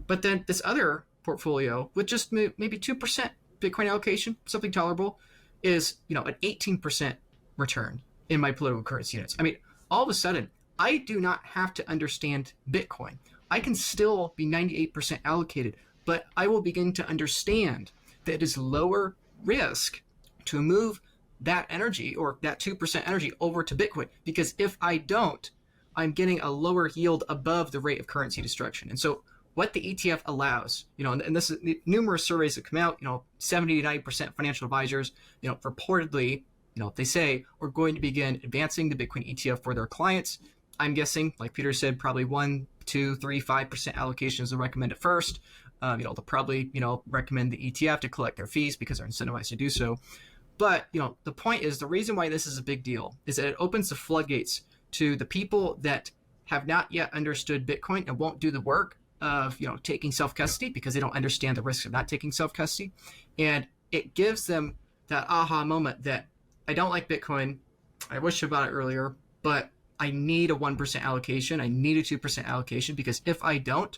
A: But then this other portfolio with just maybe 2% Bitcoin allocation, something tolerable, is, an 18% return in my political currency units. I mean, all of a sudden, I do not have to understand Bitcoin. I can still be 98% allocated, but I will begin to understand that it is lower risk to move that energy or that 2% energy over to Bitcoin, because if I don't, I'm getting a lower yield above the rate of currency destruction. And so what the ETF allows, and this is numerous surveys that come out, 70 to 90% financial advisors, reportedly, they say we're going to begin advancing the Bitcoin ETF for their clients. I'm guessing, like Peter said, probably 1, 2, 3, 5% allocations are recommended first. They'll probably, recommend the ETF to collect their fees because they're incentivized to do so. But, the point is, the reason why this is a big deal is that it opens the floodgates to the people that have not yet understood Bitcoin and won't do the work of, taking self-custody because they don't understand the risks of not taking self-custody. And it gives them that aha moment that I don't like Bitcoin. I wish about it earlier, but I need a 1% allocation. I need a 2% allocation because if I don't,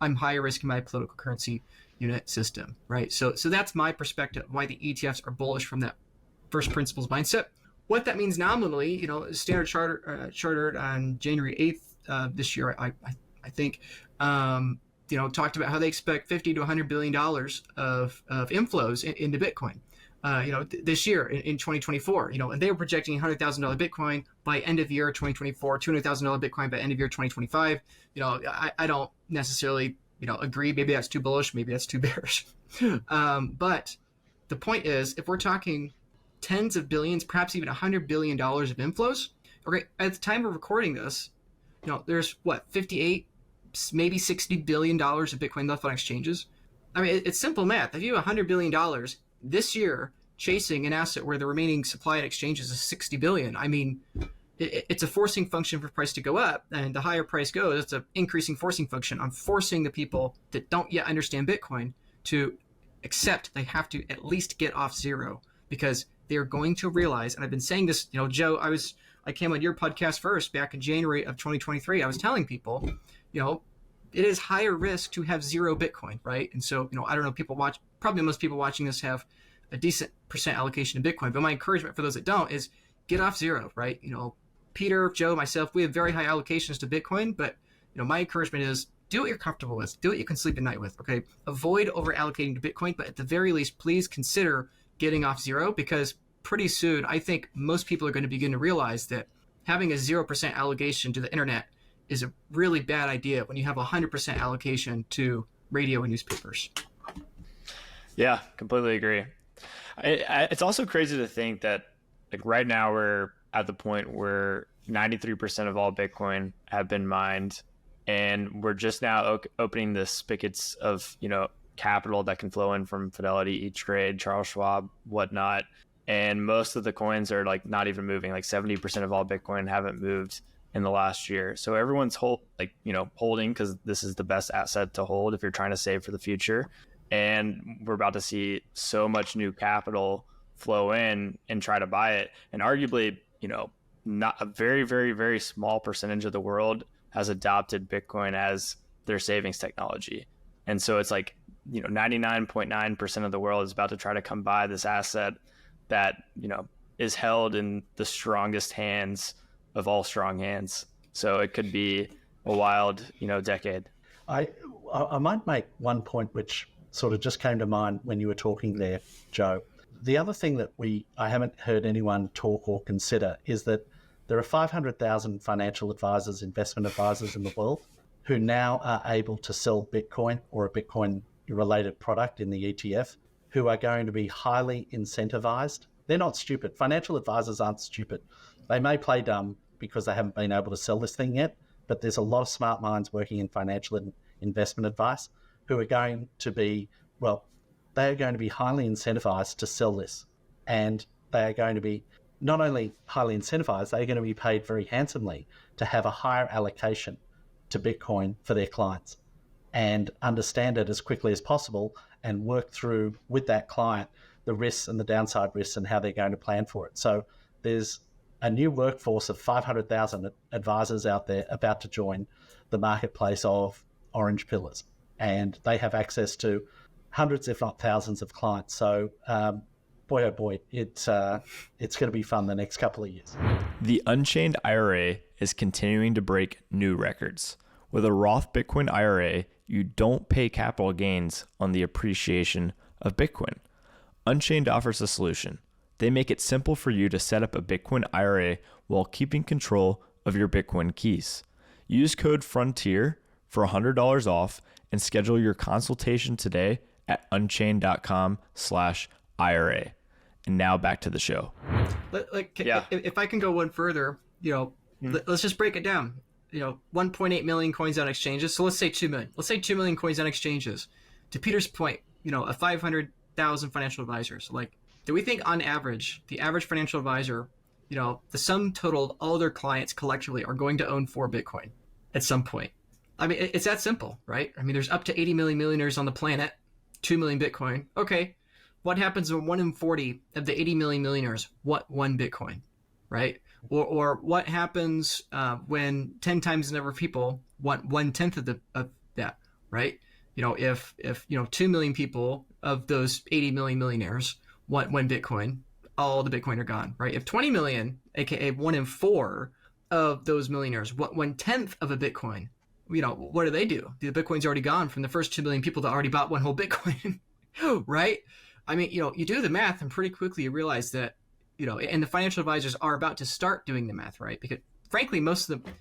A: I'm higher risk in my political currency unit system, right? So that's my perspective, why the ETFs are bullish from that first principles mindset. What that means nominally, Standard Chartered on January 8th this year, I think, talked about how they expect $50 to $100 billion of inflows into Bitcoin, this year in 2024, and they were projecting $100,000 Bitcoin by end of year 2024, $200,000 Bitcoin by end of year 2025. I don't necessarily, agree. Maybe that's too bullish. Maybe that's too bearish. But the point is, if we're talking tens of billions, perhaps even $100 billion of inflows, okay, at the time of recording this, there's 58, maybe $60 billion of Bitcoin left on exchanges. I mean, it's simple math. If you have $100 billion this year chasing an asset where the remaining supply at exchanges is 60 billion, I mean, it's a forcing function for price to go up, and the higher price goes, it's an increasing forcing function on forcing the people that don't yet understand Bitcoin to accept they have to at least get off zero, because they're going to realize, and I've been saying this, Joe, I came on your podcast first back in January of 2023. I was telling people, it is higher risk to have zero Bitcoin, right? And so, I don't know, probably most people watching this have a decent percent allocation to Bitcoin, but my encouragement for those that don't is get off zero, right? Peter, Joe, myself, we have very high allocations to Bitcoin, but my encouragement is do what you're comfortable with, do what you can sleep at night with, okay? Avoid over allocating to Bitcoin, but at the very least, please consider getting off zero, because pretty soon, I think most people are going to begin to realize that having a 0% allocation to the internet is a really bad idea when you have 100% allocation to radio and newspapers.
D: Yeah, completely agree. It's also crazy to think that right now we're at the point where 93% of all Bitcoin have been mined, and we're just now opening the spigots of capital that can flow in from Fidelity, E-Trade, Charles Schwab, whatnot. And most of the coins are not even moving. 70% of all Bitcoin haven't moved in the last year. So everyone's holding because this is the best asset to hold if you're trying to save for the future. And we're about to see so much new capital flow in and try to buy it. And arguably, not a very, very, very small percentage of the world has adopted Bitcoin as their savings technology. And so it's 99.9% of the world is about to try to come by this asset that, is held in the strongest hands of all strong hands. So it could be a wild, decade.
B: I I might make one point which sort of just came to mind when you were talking there, Joe. The other thing that I haven't heard anyone talk or consider is that there are 500,000 financial advisors, investment advisors in the world who now are able to sell Bitcoin or a Bitcoin related product in the ETF, who are going to be highly incentivized. They're not stupid. Financial advisors aren't stupid. They may play dumb because they haven't been able to sell this thing yet, but there's a lot of smart minds working in financial and investment advice who are going to be, well, they are going to be highly incentivized to sell this. And they are going to be not only highly incentivized, they're going to be paid very handsomely to have a higher allocation to Bitcoin for their clients and understand it as quickly as possible and work through with that client the risks and the downside risks and how they're going to plan for it. So there's a new workforce of 500,000 advisors out there about to join the marketplace of orange pillars, and they have access to hundreds, if not thousands, of clients. So, boy, oh boy, it's going to be fun the next couple of years.
D: The Unchained IRA is continuing to break new records. With a Roth Bitcoin IRA, you don't pay capital gains on the appreciation of Bitcoin. Unchained offers a solution. They make it simple for you to set up a Bitcoin IRA while keeping control of your Bitcoin keys. Use code FRONTIER for $100 off and schedule your consultation today at unchained.com/IRA. And now back to the show.
A: If I can go one further, let's just break it down. 1.8 million coins on exchanges. So let's say 2 million. Let's say 2 million coins on exchanges. To Peter's point, a 500,000 financial advisors. Do we think on average, the average financial advisor, the sum total of all their clients collectively are going to own 4 Bitcoin at some point? I mean, it's that simple, right? I mean, there's up to 80 million millionaires on the planet, 2 million Bitcoin. Okay, what happens when 1 in 40 of the 80 million millionaires want 1 Bitcoin, right? Or what happens when 10 times the number of people want 1/10 of that, right? If 2 million people of those 80 million millionaires want 1 Bitcoin, all the Bitcoin are gone, right? If 20 million, aka 1 in 4 of those millionaires want 1/10 of a Bitcoin, what do they do? The Bitcoin's already gone from the first 2 million people that already bought 1 whole Bitcoin, right? I mean, you do the math and pretty quickly you realize that, and the financial advisors are about to start doing the math, right? Because frankly, most of them,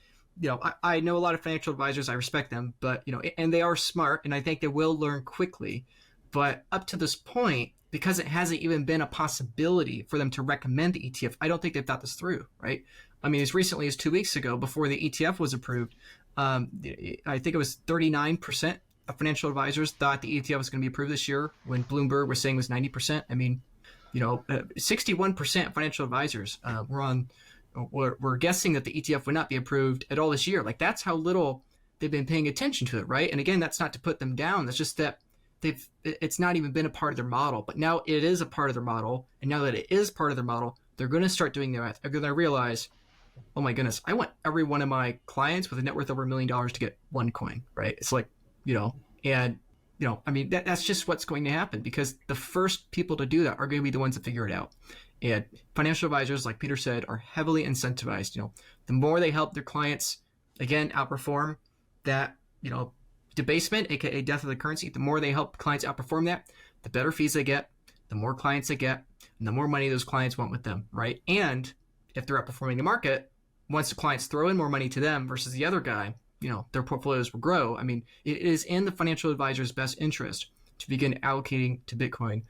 A: I know a lot of financial advisors, I respect them, but, and they are smart and I think they will learn quickly. But up to this point, because it hasn't even been a possibility for them to recommend the ETF, I don't think they've thought this through, right? I mean, as recently as 2 weeks ago, before the ETF was approved, I think it was 39% of financial advisors thought the ETF was going to be approved this year, when Bloomberg was saying it was 90%. I mean, 61% of financial advisors were guessing that the ETF would not be approved at all this year. That's how little they've been paying attention to it, right? And again, that's not to put them down. That's just that it's not even been a part of their model. But now it is a part of their model. And now that it is part of their model, they're going to start doing their math. They're going to realize, oh my goodness, I want every one of my clients with a net worth over $1 million to get 1 coin, right? It's I mean, that's just what's going to happen, because the first people to do that are going to be the ones that figure it out. And financial advisors, like Peter said, are heavily incentivized. The more they help their clients, again, outperform that, debasement, aka death of the currency, the more they help clients outperform that, the better fees they get, the more clients they get, and the more money those clients want with them, right? And if they're outperforming the market, once the clients throw in more money to them versus the other guy, their portfolios will grow. I mean, it is in the financial advisor's best interest to begin allocating to Bitcoin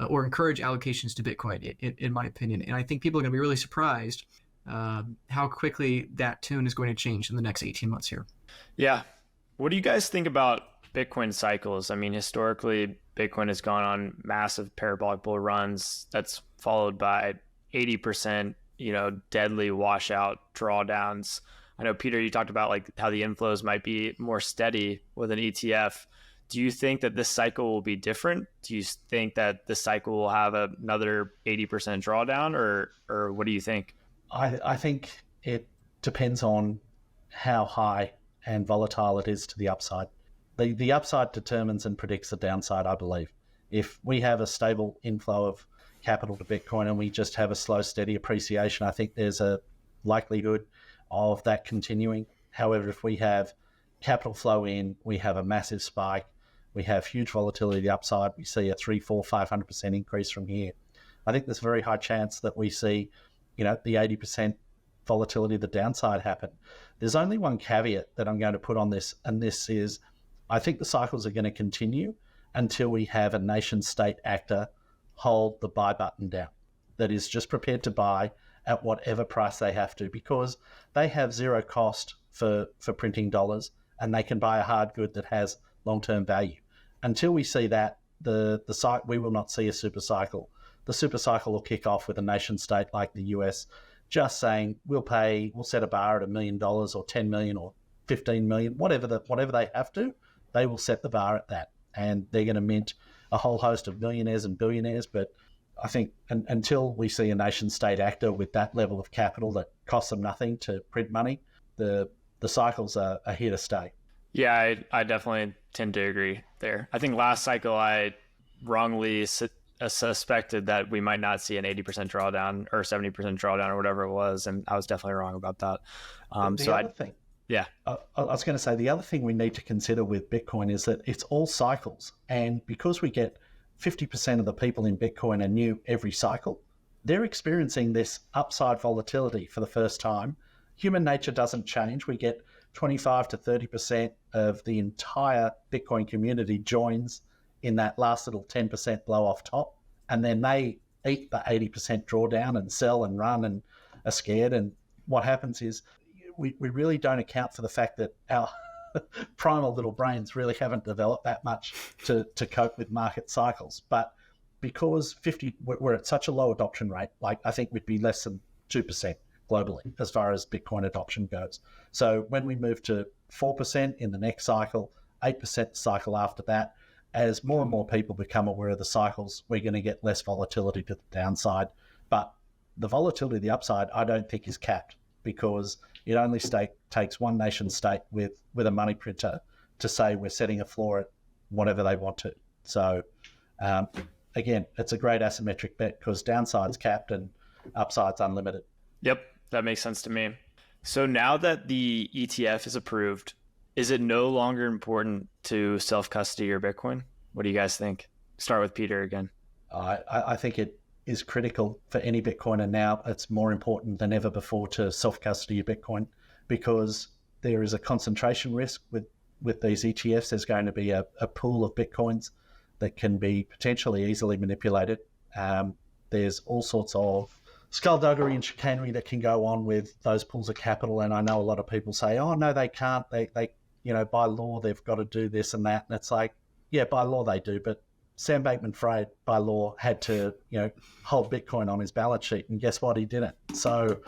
A: or encourage allocations to Bitcoin, in my opinion. And I think people are going to be really surprised how quickly that tune is going to change in the next 18 months here.
D: Yeah. What do you guys think about Bitcoin cycles? I mean, historically, Bitcoin has gone on massive parabolic bull runs that's followed by 80%, deadly washout drawdowns. I know, Peter, you talked about how the inflows might be more steady with an ETF. Do you think that this cycle will be different? Do you think that this cycle will have another 80% drawdown, or what do you think?
B: I think it depends on how high and volatile it is to the upside. The upside determines and predicts the downside, I believe. If we have a stable inflow of capital to Bitcoin and we just have a slow, steady appreciation, I think there's a likelihood of that continuing. However, if we have capital flow in, we have a massive spike, we have huge volatility the upside, we see a 3, 4, 500% increase from here. I think there's a very high chance that we see, the 80% volatility the downside happen. There's only one caveat that I'm going to put on this, and this is I think the cycles are going to continue until we have a nation state actor hold the buy button down that is just prepared to buy at whatever price they have to, because they have zero cost for printing dollars and they can buy a hard good that has long-term value. Until we see that, we will not see a super cycle. The super cycle will kick off with a nation state like the US just saying we'll set a bar at $1 million or $10 million or $15 million, whatever they have to, they will set the bar at that, and they're going to mint a whole host of millionaires and billionaires. But I think until we see a nation state actor with that level of capital that costs them nothing to print money, the cycles are here to stay.
D: Yeah, I definitely tend to agree there. I think last cycle I wrongly suspected that we might not see an 80% drawdown or 70% drawdown or whatever it was, and I was definitely wrong about that.
B: Yeah. I was going to say the other thing we need to consider with Bitcoin is that it's all cycles. And because we get 50% of the people in Bitcoin are new every cycle, they're experiencing this upside volatility for the first time. Human nature doesn't change. We get 25 to 30% of the entire Bitcoin community joins in that last little 10% blow off top. And then they eat the 80% drawdown and sell and run and are scared. And what happens is, we really don't account for the fact that our primal little brains really haven't developed that much to cope with market cycles. But because we're at such a low adoption rate, like I think we'd be less than 2% globally as far as Bitcoin adoption goes. So when we move to 4% in the next cycle, 8% cycle after that, as more and more people become aware of the cycles, we're going to get less volatility to the downside. But the volatility to the upside, I don't think is capped, because it only takes one nation state with a money printer to say we're setting a floor at whatever they want to. So again, it's a great asymmetric bet because downside's capped and upside's unlimited.
D: Yep, that makes sense to me. So now that the ETF is approved, is it no longer important to self-custody your Bitcoin? What do you guys think? Start with Peter again.
B: I think it is critical for any Bitcoiner now. It's more important than ever before to self-custody your Bitcoin, because there is a concentration risk with these ETFs. There's going to be a pool of Bitcoins that can be potentially easily manipulated. There's all sorts of skullduggery and chicanery that can go on with those pools of capital. And I know a lot of people say, oh, no, they can't. They by law, they've got to do this and that. And it's like, yeah, by law they do, but Sam Bankman-Fried, by law, had to, hold Bitcoin on his balance sheet, and guess what? He didn't. So,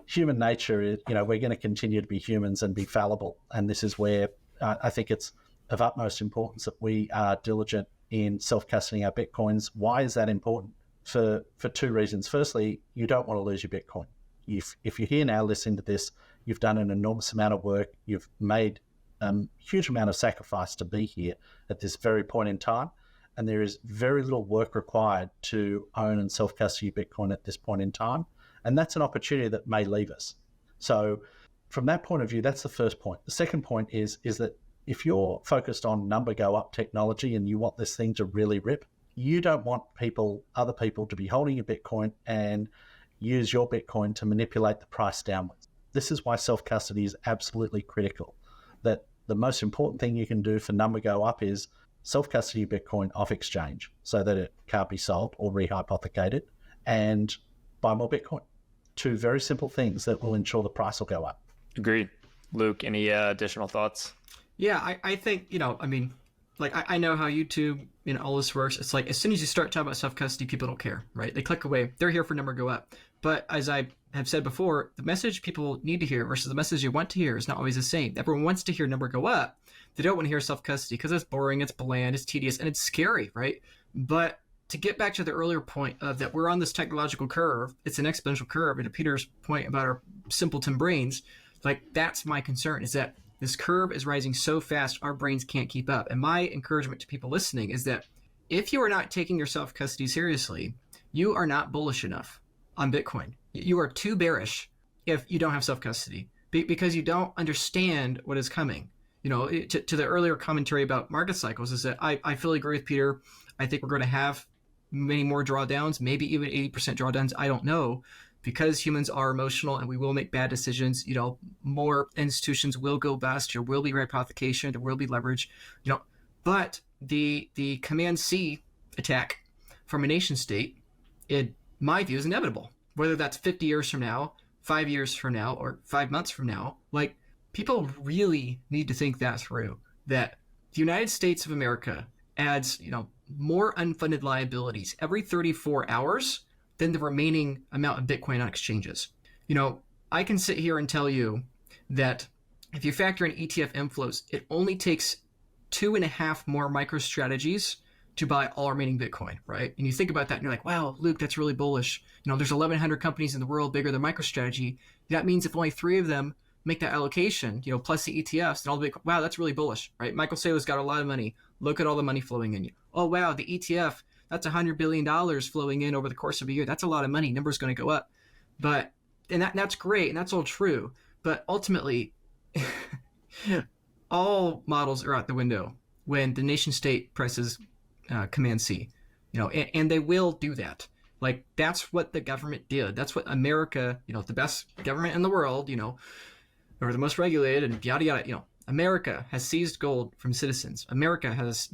B: human nature is, we're going to continue to be humans and be fallible, and this is where I think it's of utmost importance that we are diligent in self-custodying our Bitcoins. Why is that important? For two reasons. Firstly, you don't want to lose your Bitcoin. If you're here now listening to this, you've done an enormous amount of work. You've made a huge amount of sacrifice to be here at this very point in time. And there is very little work required to own and self-custody Bitcoin at this point in time. And that's an opportunity that may leave us. So from that point of view, that's the first point. The second point is that if you're focused on number go up technology and you want this thing to really rip, you don't want other people to be holding your Bitcoin and use your Bitcoin to manipulate the price downwards. This is why self-custody is absolutely critical. That the most important thing you can do for number go up is self-custody Bitcoin off exchange so that it can't be sold or rehypothecated, and buy more Bitcoin. Two very simple things that will ensure the price will go up.
D: Agreed. Luke, any additional thoughts?
A: Yeah, I think, I know how YouTube, all this works. It's like as soon as you start talking about self-custody, people don't care, right? They click away. They're here for number go up. But as I have said before, the message people need to hear versus the message you want to hear is not always the same. Everyone wants to hear number go up. They don't want to hear self-custody because it's boring, it's bland, it's tedious, and it's scary, right? But to get back to the earlier point of that we're on this technological curve, it's an exponential curve, and to Peter's point about our simpleton brains, that's my concern, is that this curve is rising so fast our brains can't keep up. And my encouragement to people listening is that if you are not taking your self-custody seriously, you are not bullish enough on Bitcoin. You are too bearish if you don't have self-custody because you don't understand what is coming. To the earlier commentary about market cycles is that I fully agree with Peter. I think we're going to have many more drawdowns, maybe even 80% drawdowns. I don't know, because humans are emotional and we will make bad decisions. More institutions will go bust. There will be hypothecation. There will be leverage. But the Command C attack from a nation state, in my view, is inevitable. Whether that's 50 years from now, 5 years from now, or 5 months from now, people really need to think that through. That the United States of America adds, more unfunded liabilities every 34 hours than the remaining amount of Bitcoin on exchanges. I can sit here and tell you that if you factor in ETF inflows, it only takes 2.5 more MicroStrategies to buy all remaining Bitcoin, right? And you think about that and you're like, wow, Luke, that's really bullish. There's 1,100 companies in the world bigger than MicroStrategy. That means if only 3 of them make that allocation, plus the ETFs and all the Bitcoin, wow, that's really bullish, right? Michael Saylor's got a lot of money. Look at all the money flowing in. Oh, wow, the ETF, that's $100 billion flowing in over the course of a year. That's a lot of money. Number's going to go up. And that's great, and that's all true. But ultimately, all models are out the window when the nation state presses Command C, and they will do that. That's what the government did. That's what America, the best government in the world, or the most regulated, and yada yada. America has seized gold from citizens. America has,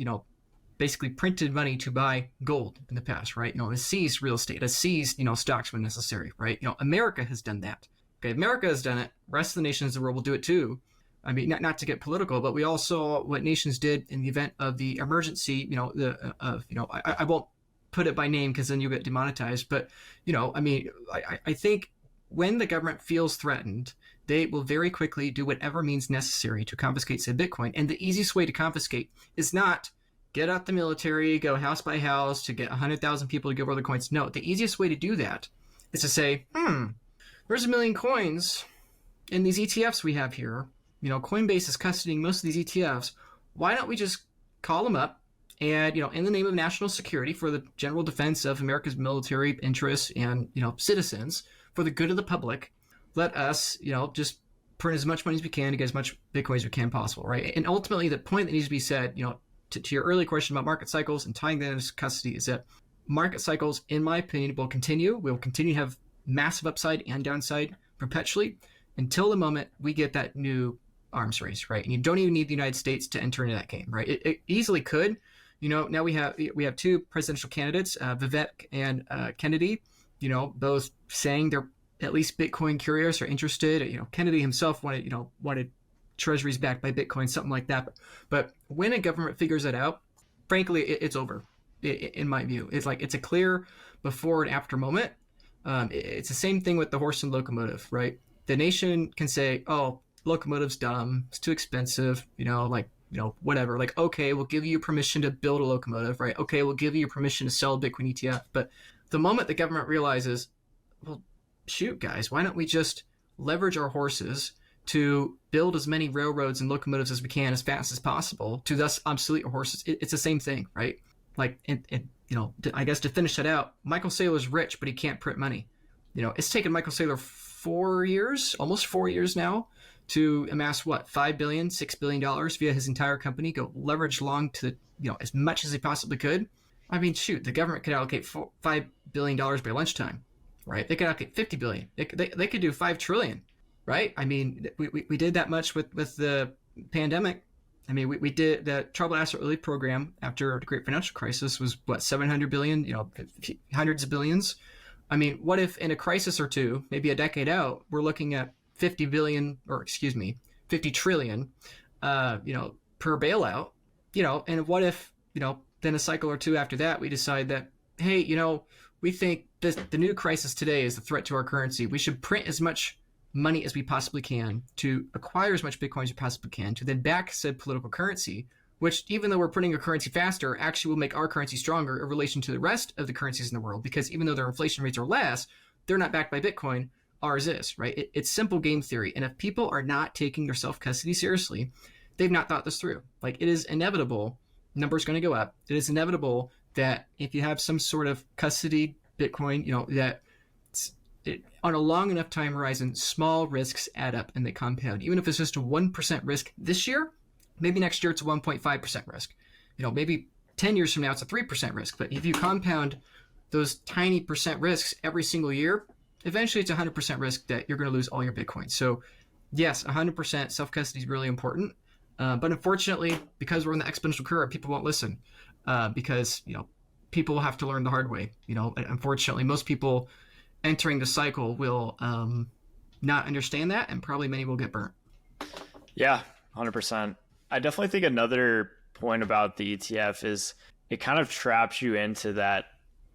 A: basically printed money to buy gold in the past, right? Has seized real estate, has seized, stocks when necessary, right? America has done that. Okay, America has done it. The rest of the nations of the world will do it too. I mean, not to get political, but we all saw what nations did in the event of the emergency. I won't put it by name because then you get demonetized. But I think when the government feels threatened, they will very quickly do whatever means necessary to confiscate said Bitcoin. And the easiest way to confiscate is not get out the military, go house by house to get 100,000 people to give over the coins. No, the easiest way to do that is to say, there's 1 million coins in these ETFs we have here. Coinbase is custodying most of these ETFs. Why don't we just call them up and, in the name of national security, for the general defense of America's military interests and, citizens, for the good of the public, let us, just print as much money as we can to get as much Bitcoin as we can possible, right? And ultimately, the point that needs to be said, to your early question about market cycles and tying that into custody, is that market cycles, in my opinion, will continue. We will continue to have massive upside and downside perpetually until the moment we get that new arms race, right? And you don't even need the United States to enter into that game, right? It easily could. Now we have 2 presidential candidates, Vivek and Kennedy, both saying they're at least Bitcoin curious or interested. Kennedy himself wanted treasuries backed by Bitcoin, something like that. But when a government figures it out, frankly, it's over. In my view, it's a clear before and after moment. It's the same thing with the horse and locomotive, right? The nation can say, oh, locomotive's dumb, it's too expensive, whatever. Okay, we'll give you permission to build a locomotive, right? Okay, we'll give you permission to sell a Bitcoin ETF. But the moment the government realizes, well, shoot, guys, why don't we just leverage our horses to build as many railroads and locomotives as we can as fast as possible to thus obsolete our horses? It's the same thing, right? I guess to finish that out, Michael Saylor's rich, but he can't print money. It's taken Michael Saylor 4 years, almost 4 years now, to amass $5 billion, $6 billion via his entire company, go leverage long to as much as he possibly could. I mean, shoot, the government could allocate $5 billion by lunchtime, right? They could allocate $50 billion. They could do $5 trillion, right? I mean, we did that much with the pandemic. I mean, we did the Troubled Asset Relief Program after the Great Financial Crisis was $700 billion, hundreds of billions. I mean, what if in a crisis or two, maybe a decade out, we're looking at 50 trillion, per bailout, and what if, then a cycle or two after that, we decide that, hey, we think the new crisis today is a threat to our currency. We should print as much money as we possibly can to acquire as much Bitcoin as we possibly can to then back said political currency, which, even though we're printing a currency faster, actually will make our currency stronger in relation to the rest of the currencies in the world, because even though their inflation rates are less, they're not backed by Bitcoin. Ours is, right? It's simple game theory. And if people are not taking their self-custody seriously, they've not thought this through. It is inevitable, numbers going to go up. It is inevitable that if you have some sort of custody Bitcoin, on a long enough time horizon, small risks add up and they compound. Even if it's just a 1% risk this year, Maybe next year it's a 1.5% risk. Maybe 10 years from now it's a 3% risk. But if you compound those tiny percent risks every single year, eventually it's 100% risk that you're going to lose all your Bitcoin. So yes, 100% self-custody is really important. But unfortunately, because we're in the exponential curve, people won't listen because, people will have to learn the hard way. Unfortunately, most people entering the cycle will not understand that, and probably many will get burnt.
D: Yeah, 100%. I definitely think another point about the ETF is it kind of traps you into that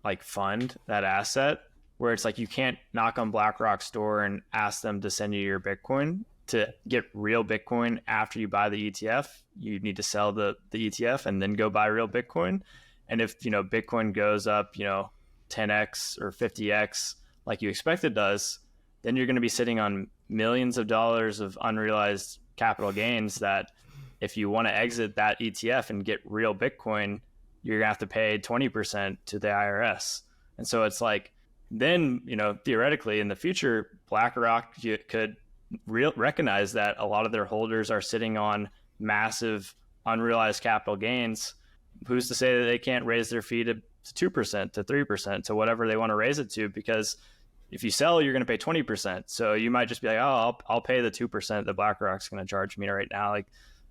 D: like fund, that asset, where it's like you can't knock on BlackRock's door and ask them to send you your Bitcoin to get real Bitcoin after you buy the ETF. You need to sell the ETF and then go buy real Bitcoin. And if, Bitcoin goes up, 10x or 50x like you expect it does, then you're going to be sitting on millions of dollars of unrealized capital gains that if you want to exit that ETF and get real Bitcoin, you're going to have to pay 20% to the IRS. And so it's like, then, theoretically in the future, BlackRock could recognize that a lot of their holders are sitting on massive unrealized capital gains. Who's to say that they can't raise their fee to 2%, to 3%, to whatever they want to raise it to? Because if you sell, you're going to pay 20%. So you might just be like, oh, I'll pay the 2% that BlackRock's going to charge me right now. Like,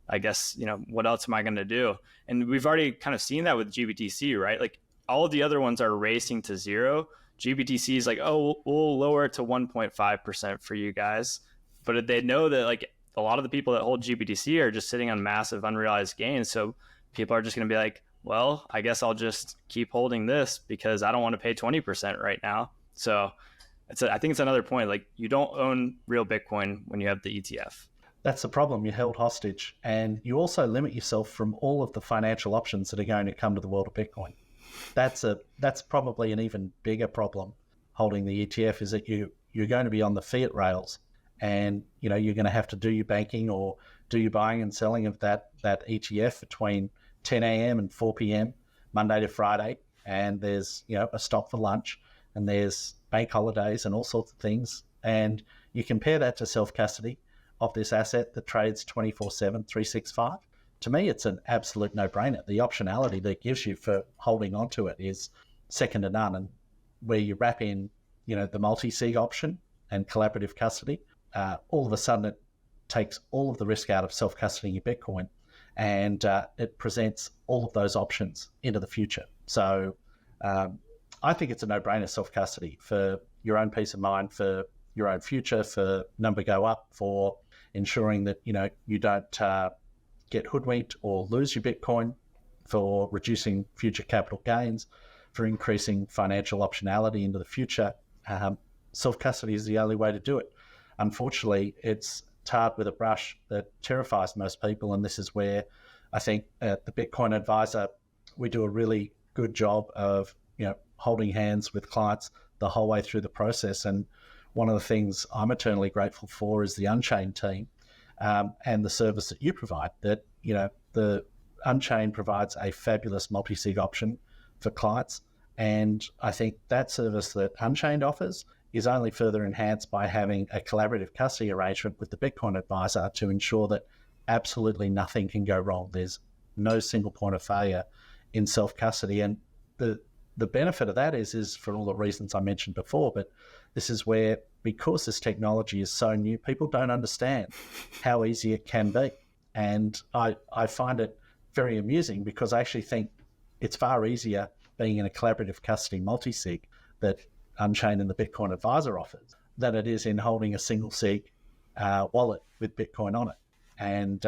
D: I guess, what else am I going to do? And we've already kind of seen that with GBTC, right? Like all of the other ones are racing to zero. GBTC is like, oh, we'll lower it to 1.5% for you guys. But they know that like a lot of the people that hold GBTC are just sitting on massive unrealized gains. So people are just going to be like, well, I guess I'll just keep holding this because I don't want to pay 20% right now. So I think it's another point. Like you don't own real Bitcoin when you have the ETF.
B: That's the problem. You're held hostage, and you also limit yourself from all of the financial options that are going to come to the world of Bitcoin. That's probably an even bigger problem holding the ETF, is that you're going to be on the fiat rails, and you're going to have to do your banking or do your buying and selling of that ETF between 10 a.m. and 4 p.m. Monday to Friday, and there's a stop for lunch, and there's bank holidays and all sorts of things, and you compare that to self-custody of this asset that trades 24/7, 365. To me, it's an absolute no-brainer. The optionality that it gives you for holding onto it is second to none. And where you wrap in, the multi-sig option and collaborative custody, all of a sudden it takes all of the risk out of self-custodying your Bitcoin, and it presents all of those options into the future. So I think it's a no-brainer, self-custody, for your own peace of mind, for your own future, for number go up, for ensuring that you don't get hoodwinked or lose your Bitcoin, for reducing future capital gains, for increasing financial optionality into the future. Self-custody is the only way to do it. Unfortunately, it's tarred with a brush that terrifies most people, and this is where I think at the Bitcoin Advisor we do a really good job of holding hands with clients the whole way through the process. And one of the things I'm eternally grateful for is the Unchained team and the service that you provide. That the Unchained provides a fabulous multi-sig option for clients, and I think that service that Unchained offers is only further enhanced by having a collaborative custody arrangement with the Bitcoin Advisor to ensure that absolutely nothing can go wrong. There's no single point of failure in self-custody, and the benefit of that is for all the reasons I mentioned before. But this is where, because this technology is so new, people don't understand how easy it can be. And I find it very amusing, because I actually think it's far easier being in a collaborative custody multi-sig that Unchained and the Bitcoin Advisor offers than it is in holding a single sig wallet with Bitcoin on it. And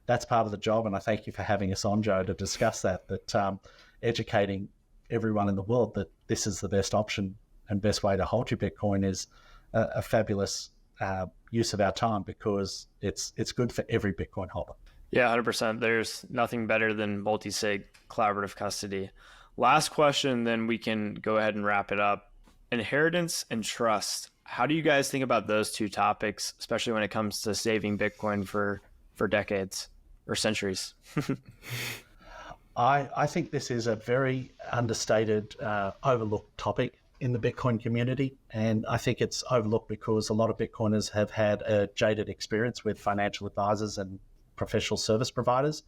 B: that's part of the job. And I thank you for having us on, Joe, to discuss that educating everyone in the world that this is the best option and best way to hold your Bitcoin is a fabulous use of our time, because it's good for every Bitcoin holder.
D: Yeah, 100%. There's nothing better than multi-sig collaborative custody. Last question, then we can go ahead and wrap it up. Inheritance and trust. How do you guys think about those two topics, especially when it comes to saving Bitcoin for decades or centuries?
B: I think this is a very understated, overlooked topic in the Bitcoin community. And I think it's overlooked because a lot of Bitcoiners have had a jaded experience with financial advisors and professional service providers,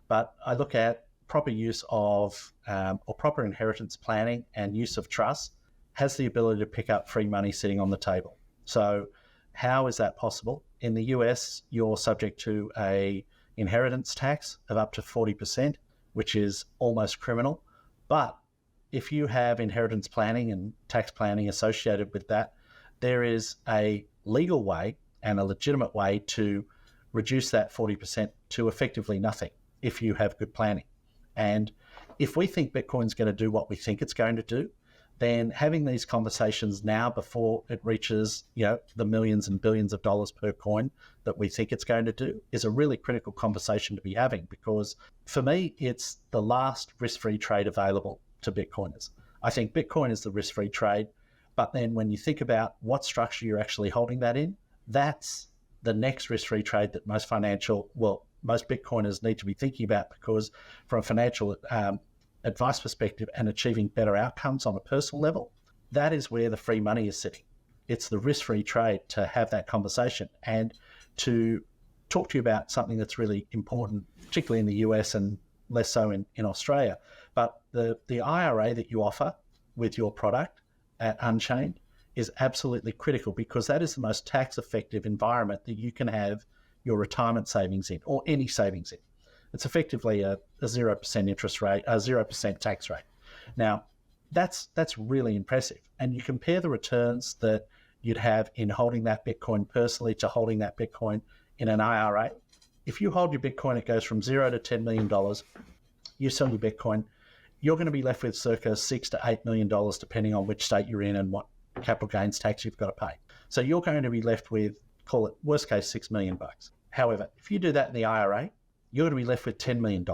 B: but I look at proper use of or proper inheritance planning and use of trust has the ability to pick up free money sitting on the table. So how is that possible? In the US, you're subject to a inheritance tax of up to 40%, which is almost criminal. But if you have inheritance planning and tax planning associated with that, there is a legal way and a legitimate way to reduce that 40% to effectively nothing if you have good planning. And if we think Bitcoin's going to do what we think it's going to do, then having these conversations now before it reaches, the millions and billions of dollars per coin that we think it's going to do is a really critical conversation to be having, because for me, it's the last risk-free trade available to Bitcoiners. I think Bitcoin is the risk-free trade, but then when you think about what structure you're actually holding that in, that's the next risk-free trade that most Bitcoiners need to be thinking about, because from a financial advice perspective and achieving better outcomes on a personal level, that is where the free money is sitting. It's the risk-free trade to have that conversation and to talk to you about something that's really important, particularly in the US and less so in Australia. But the IRA that you offer with your product at Unchained is absolutely critical, because that is the most tax-effective environment that you can have your retirement savings in, or any savings in. It's effectively a 0% interest rate, a 0% tax rate. Now, that's really impressive. And you compare the returns that you'd have in holding that Bitcoin personally to holding that Bitcoin in an IRA. If you hold your Bitcoin, it goes from $0 to $10 million. You sell your Bitcoin, you're going to be left with circa $6 to $8 million, depending on which state you're in and what capital gains tax you've got to pay. So you're going to be left with, call it worst case, $6 million. However, if you do that in the IRA, you're going to be left with $10 million.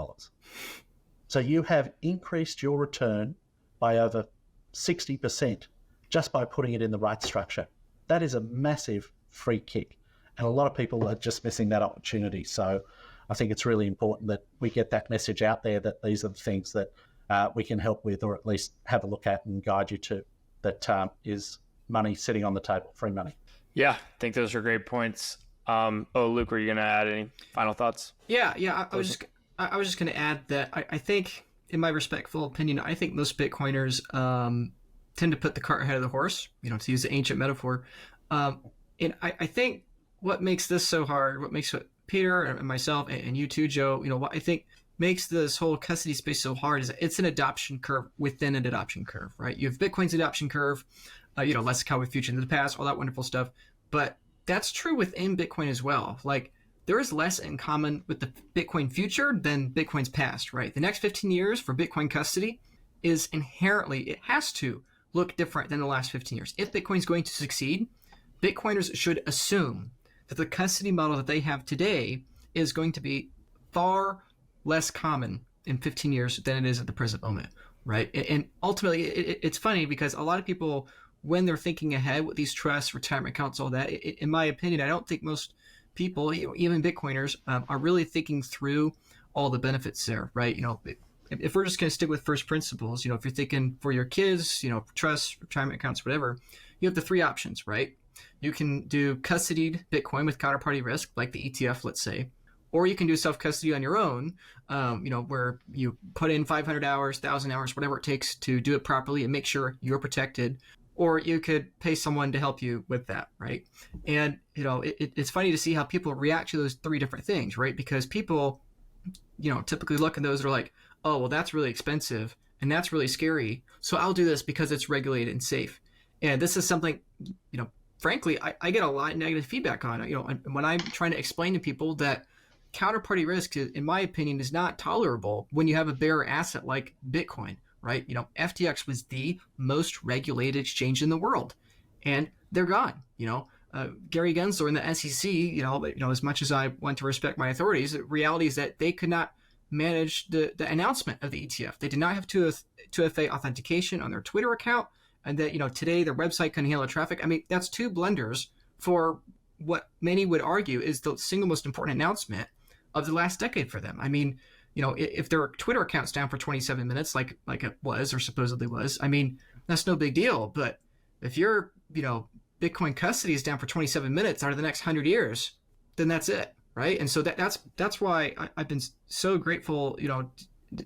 B: So you have increased your return by over 60% just by putting it in the right structure. That is a massive free kick. And a lot of people are just missing that opportunity. So I think it's really important that we get that message out there that these are the things that we can help with, or at least have a look at and guide you to, that is money sitting on the table, free money.
D: Yeah, I think those are great points. Luke, were you going to add any final thoughts?
A: Yeah. I was just going to add that I think, in my respectful opinion, I think most Bitcoiners tend to put the cart ahead of the horse, to use the ancient metaphor. And I think what makes this so hard, what makes Peter and myself and you too, Joe, what I think makes this whole custody space so hard is that it's an adoption curve within an adoption curve, right? You have Bitcoin's adoption curve, let's count with future into the past, all that wonderful stuff. But that's true within Bitcoin as well. Like, there is less in common with the Bitcoin future than Bitcoin's past, right? The next 15 years for Bitcoin custody is inherently, it has to look different than the last 15 years. If Bitcoin's going to succeed, Bitcoiners should assume that the custody model that they have today is going to be far less common in 15 years than it is at the present moment, right? And ultimately, it's funny because a lot of people, when they're thinking ahead with these trusts, retirement accounts, all that, in my opinion, I don't think most people, even Bitcoiners, are really thinking through all the benefits there, right? If we're just going to stick with first principles, if you're thinking for your kids, trusts, retirement accounts, whatever, you have the three options, right? You can do custodied Bitcoin with counterparty risk, like the ETF, let's say, or you can do self-custody on your own, where you put in 500 hours, 1,000 hours, whatever it takes to do it properly and make sure you're protected. Or you could pay someone to help you with that, right? And, it's funny to see how people react to those three different things, right? Because people, typically look at those and are like, oh, well, that's really expensive and that's really scary. So I'll do this because it's regulated and safe. And this is something, frankly, I get a lot of negative feedback on. When I'm trying to explain to people that counterparty risk, in my opinion, is not tolerable when you have a bearer asset like Bitcoin, right? FTX was the most regulated exchange in the world, and they're gone. Gary Gensler in the SEC, as much as I want to respect my authorities, the reality is that they could not manage the announcement of the ETF. They did not have 2FA authentication on their Twitter account, and that, today their website couldn't handle traffic. I mean, that's two blunders for what many would argue is the single most important announcement of the last decade for them. I mean, if their Twitter account's down for 27 minutes, like it was or supposedly was, I mean, that's no big deal. But if your, Bitcoin custody is down for 27 minutes out of the next 100 years, then that's it, right? And so that's why I've been so grateful,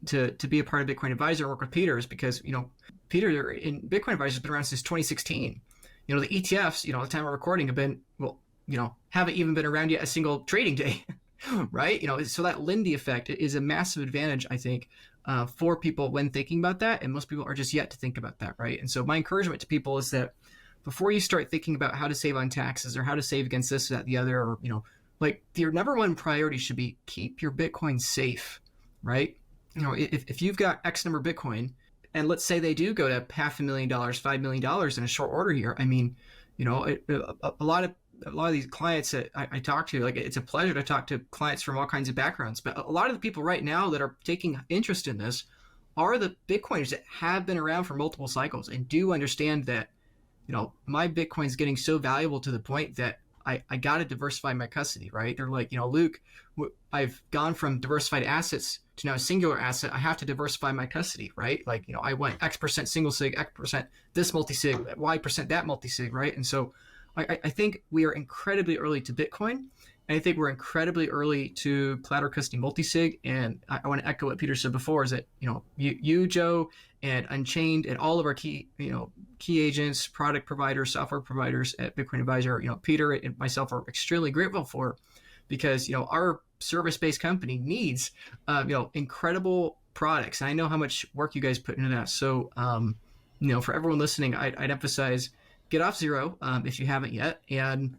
A: to be a part of Bitcoin Advisor and work with Peter, is because, Peter in Bitcoin Advisor has been around since 2016. The ETFs, at the time of recording have been, haven't even been around yet a single trading day, right? So that Lindy effect is a massive advantage, I think, for people when thinking about that. And most people are just yet to think about that, right? And so my encouragement to people is that before you start thinking about how to save on taxes or how to save against this, that, the other, or, your number one priority should be keep your Bitcoin safe, right? If you've got X number of Bitcoin, and let's say they do go to $500,000, $5 million in a short order here. I mean, a lot of these clients that I talk to, like, it's a pleasure to talk to clients from all kinds of backgrounds. But a lot of the people right now that are taking interest in this are the Bitcoiners that have been around for multiple cycles and do understand that, my Bitcoin's getting so valuable to the point that I got to diversify my custody, right? They're like, Luke, I've gone from diversified assets to now a singular asset. I have to diversify my custody, right? Like, I went X% single sig, X% this multi-sig, Y% that multi-sig, right? And so I think we are incredibly early to Bitcoin. And I think we're incredibly early to collateral custody multi-sig. And I want to echo what Peter said before, is that, you, Joe, and Unchained, and all of our key agents, product providers, software providers at Bitcoin Advisor, Peter and myself are extremely grateful for, because, our service-based company needs, incredible products. And I know how much work you guys put into that. So, for everyone listening, I'd emphasize, get off zero if you haven't yet. And,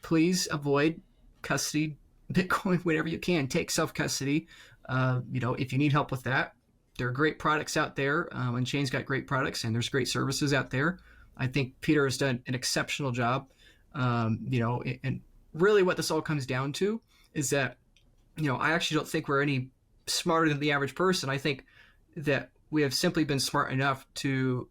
A: please avoid custody Bitcoin whenever you can. Take self-custody, if you need help with that. There are great products out there. Unchained's got great products, and there's great services out there. I think Peter has done an exceptional job. And really what this all comes down to is that, I actually don't think we're any smarter than the average person. I think that we have simply been smart enough to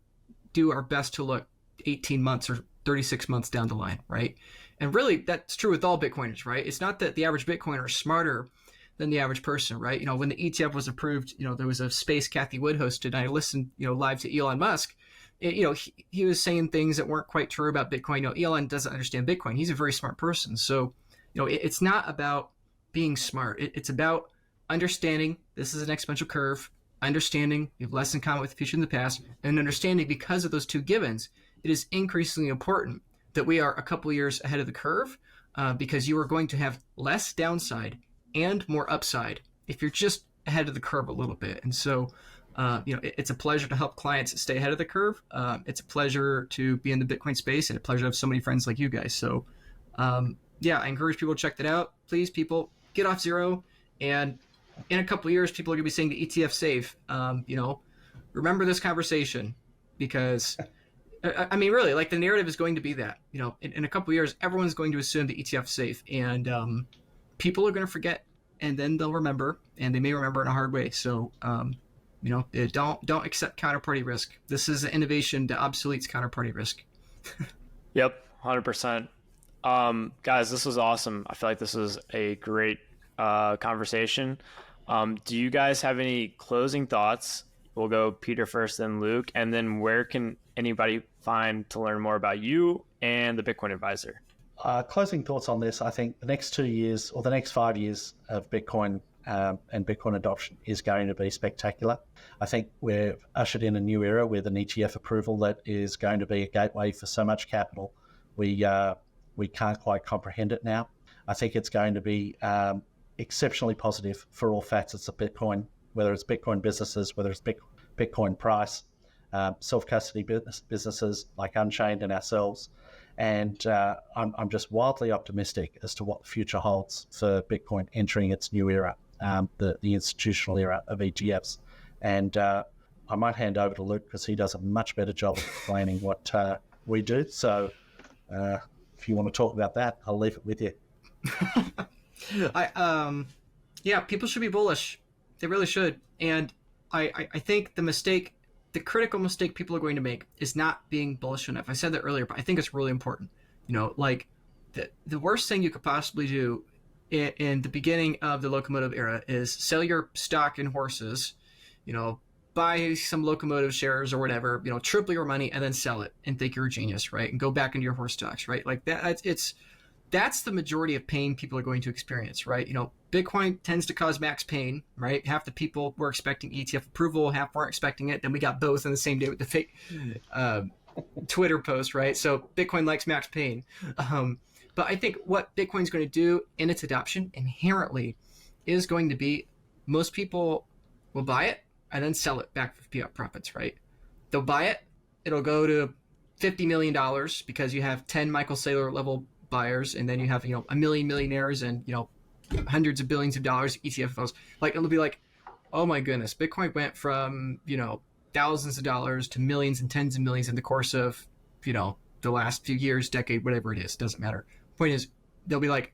A: do our best to look 18 months or 36 months down the line, right? And really, that's true with all Bitcoiners, right? It's not that the average Bitcoiner is smarter than the average person, right? When the ETF was approved, there was a space Kathy Wood hosted, and I listened, live to Elon Musk. He was saying things that weren't quite true about Bitcoin. Elon doesn't understand Bitcoin. He's a very smart person. So, it's not about being smart. It's about understanding this is an exponential curve, understanding you have less in common with the future than the past, and understanding because of those two givens, it is increasingly important that we are a couple of years ahead of the curve, because you are going to have less downside and more upside if you're just ahead of the curve a little bit. And so, it's a pleasure to help clients stay ahead of the curve. It's a pleasure to be in the Bitcoin space, and a pleasure to have so many friends like you guys. So, I encourage people to check that out. Please, people, get off zero. And in a couple of years, people are going to be saying the ETF safe. Remember this conversation, because I mean, really, like, the narrative is going to be that, in a couple of years, everyone's going to assume the ETF safe, and people are going to forget, and then they'll remember, and they may remember in a hard way. So, don't accept counterparty risk. This is an innovation that obsoletes counterparty risk.
D: Yep, 100%. Guys, this was awesome. I feel like this was a great conversation. Do you guys have any closing thoughts? We'll go Peter first, then Luke, and then where can anybody find to learn more about you and the Bitcoin Advisor?
B: Closing thoughts on this. I think the next 2 years or the next 5 years of Bitcoin and Bitcoin adoption is going to be spectacular. I think we've ushered in a new era with an ETF approval that is going to be a gateway for so much capital. We can't quite comprehend it now. I think it's going to be exceptionally positive for all facets of Bitcoin, whether it's Bitcoin businesses, whether it's Bitcoin price, self-custody businesses like Unchained and ourselves. And I'm just wildly optimistic as to what the future holds for Bitcoin entering its new era, the institutional era of ETFs. And I might hand over to Luke, because he does a much better job of explaining what we do. So if you want to talk about that, I'll leave it with you.
A: People should be bullish. They really should. And I think the critical mistake people are going to make is not being bullish enough. I said that earlier, but I think it's really important. Like, the worst thing you could possibly do in the beginning of the locomotive era is sell your stock in horses, buy some locomotive shares or whatever, triple your money and then sell it and think you're a genius, right? And go back into your horse stocks, right? Like that, that's the majority of pain people are going to experience, right? Bitcoin tends to cause max pain, right? Half the people were expecting ETF approval, half weren't expecting it. Then we got both on the same day with the fake Twitter post, right? So Bitcoin likes max pain. But I think what Bitcoin's going to do in its adoption inherently is going to be most people will buy it and then sell it back for fiat profits, right? They'll buy it. It'll go to $50 million because you have 10 Michael Saylor level buyers, and then you have, a million millionaires and, hundreds of billions of dollars ETFs. Like, it'll be like, oh my goodness, Bitcoin went from, thousands of dollars to millions and tens of millions in the course of, the last few years, decade, whatever it is, doesn't matter. Point is, they'll be like,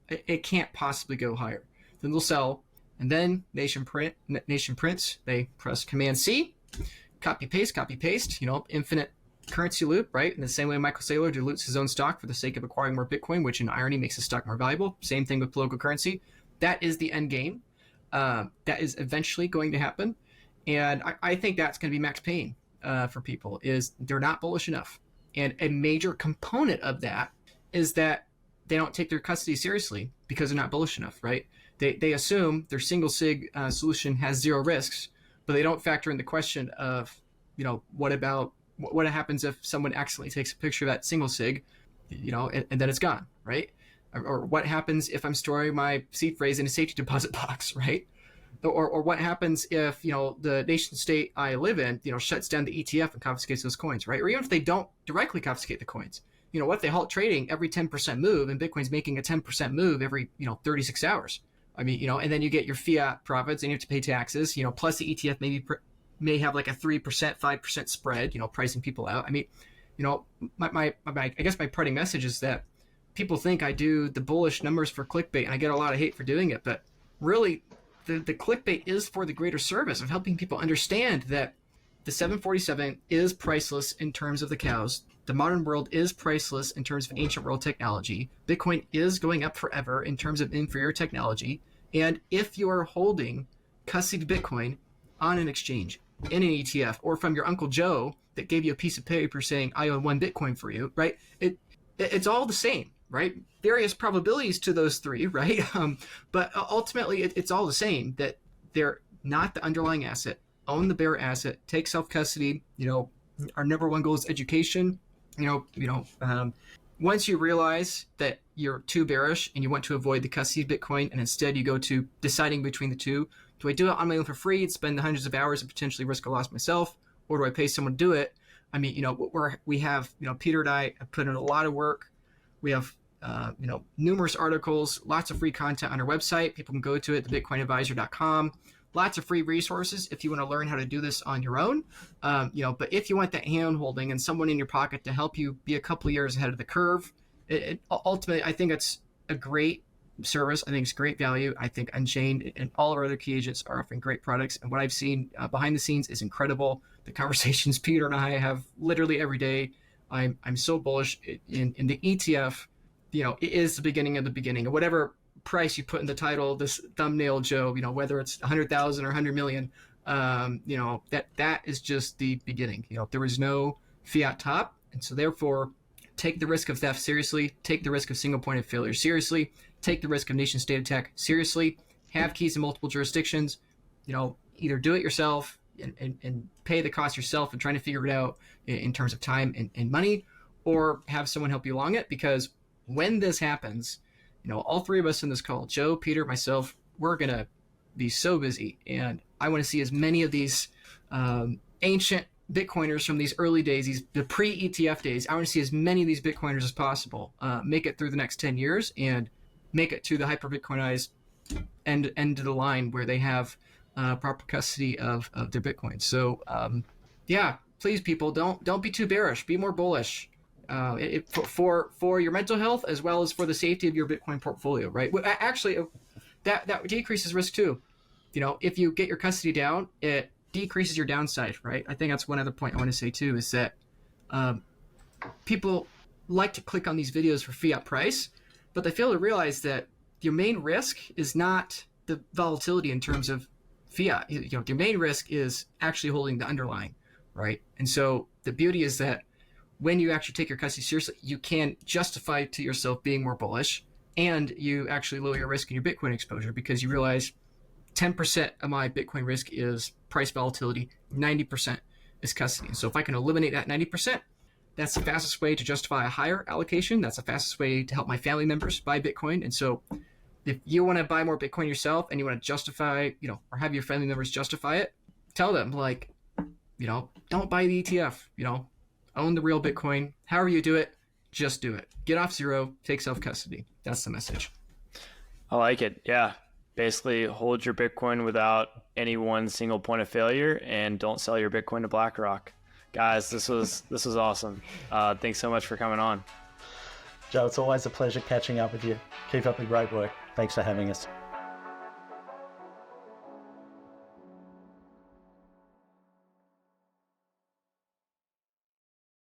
A: it can't possibly go higher. Then they'll sell, and then Nation prints, they press Command C, copy paste, infinite currency loop, right? In the same way Michael Saylor dilutes his own stock for the sake of acquiring more Bitcoin, which in irony makes his stock more valuable. Same thing with political currency. That is the end game. That is eventually going to happen. And I think that's going to be max pain for people, is they're not bullish enough. And a major component of that is that they don't take their custody seriously because they're not bullish enough, right? They assume their single sig solution has zero risks, but they don't factor in the question of, what happens if someone accidentally takes a picture of that single sig, and then it's gone, right? Or what happens if I'm storing my seed phrase in a safety deposit box, right? Or what happens if, the nation state I live in, shuts down the ETF and confiscates those coins, right? Or even if they don't directly confiscate the coins, what if they halt trading every 10% move and Bitcoin's making a 10% move every, 36 hours? I mean, and then you get your fiat profits and you have to pay taxes, plus the ETF may have like a 3%, 5% spread, pricing people out. I mean, I guess my parting message is that people think I do the bullish numbers for clickbait, and I get a lot of hate for doing it, but really the clickbait is for the greater service of helping people understand that the 747 is priceless in terms of the cows. The modern world is priceless in terms of ancient world technology. Bitcoin is going up forever in terms of inferior technology. And if you are holding custody Bitcoin on an exchange, in an ETF, or from your Uncle Joe that gave you a piece of paper saying, I own 1 Bitcoin for you, right? It's all the same, right? Various probabilities to those three, right? But ultimately, it's all the same, that they're not the underlying asset. Own the bearer asset, take self-custody. Our number one goal is education. Once you realize that you're too bearish and you want to avoid the custody of Bitcoin, and instead you go to deciding between the two, do I do it on my own for free and spend the hundreds of hours and potentially risk a loss myself, or do I pay someone to do it? I mean, we have, Peter and I have put in a lot of work. We have, numerous articles, lots of free content on our website. People can go to it, thebitcoinadvisor.com. Lots of free resources if you want to learn how to do this on your own. But if you want that hand holding and someone in your pocket to help you be a couple of years ahead of the curve, ultimately, I think it's a great service. I think it's great value. I think Unchained and all our other key agents are offering great products. And what I've seen behind the scenes is incredible. The conversations Peter and I have literally every day. I'm so bullish in the ETF. It is the beginning of the beginning. And whatever price you put in the title, this thumbnail, Joe, whether it's 100,000 or 100 million, that is just the beginning. There is no fiat top. And so therefore, take the risk of theft seriously, take the risk of single point of failure seriously, take the risk of nation state attack seriously, have keys in multiple jurisdictions, either do it yourself and pay the cost yourself and trying to figure it out in terms of time and money, or have someone help you along it. Because when this happens, all three of us in this call, Joe, Peter, myself, we're going to be so busy. And I want to see as many of these ancient Bitcoiners from these early days, the pre-ETF days, I want to see as many of these Bitcoiners as possible make it through the next 10 years and make it to the hyper-Bitcoinized end of the line where they have proper custody of their Bitcoin. So, please, people, don't be too bearish. Be more bullish. For your mental health as well as for the safety of your Bitcoin portfolio, right? Actually, that decreases risk too. If you get your custody down, it decreases your downside, right? I think that's one other point I want to say too, is that people like to click on these videos for fiat price, but they fail to realize that your main risk is not the volatility in terms of fiat. Your main risk is actually holding the underlying, right? And so the beauty is that when you actually take your custody seriously, you can justify to yourself being more bullish, and you actually lower your risk in your Bitcoin exposure because you realize 10% of my Bitcoin risk is price volatility, 90% is custody. So if I can eliminate that 90%, that's the fastest way to justify a higher allocation. That's the fastest way to help my family members buy Bitcoin. And so if you want to buy more Bitcoin yourself and you want to justify, or have your family members justify it, tell them, like, don't buy the ETF, own the real Bitcoin. However you do it, just do it. Get off zero, take self-custody. That's the message.
D: I like it. Yeah. Basically, hold your Bitcoin without any one single point of failure, and don't sell your Bitcoin to BlackRock. Guys, this was awesome. Thanks so much for coming on.
B: Joe, it's always a pleasure catching up with you. Keep up the great work. Thanks for having us.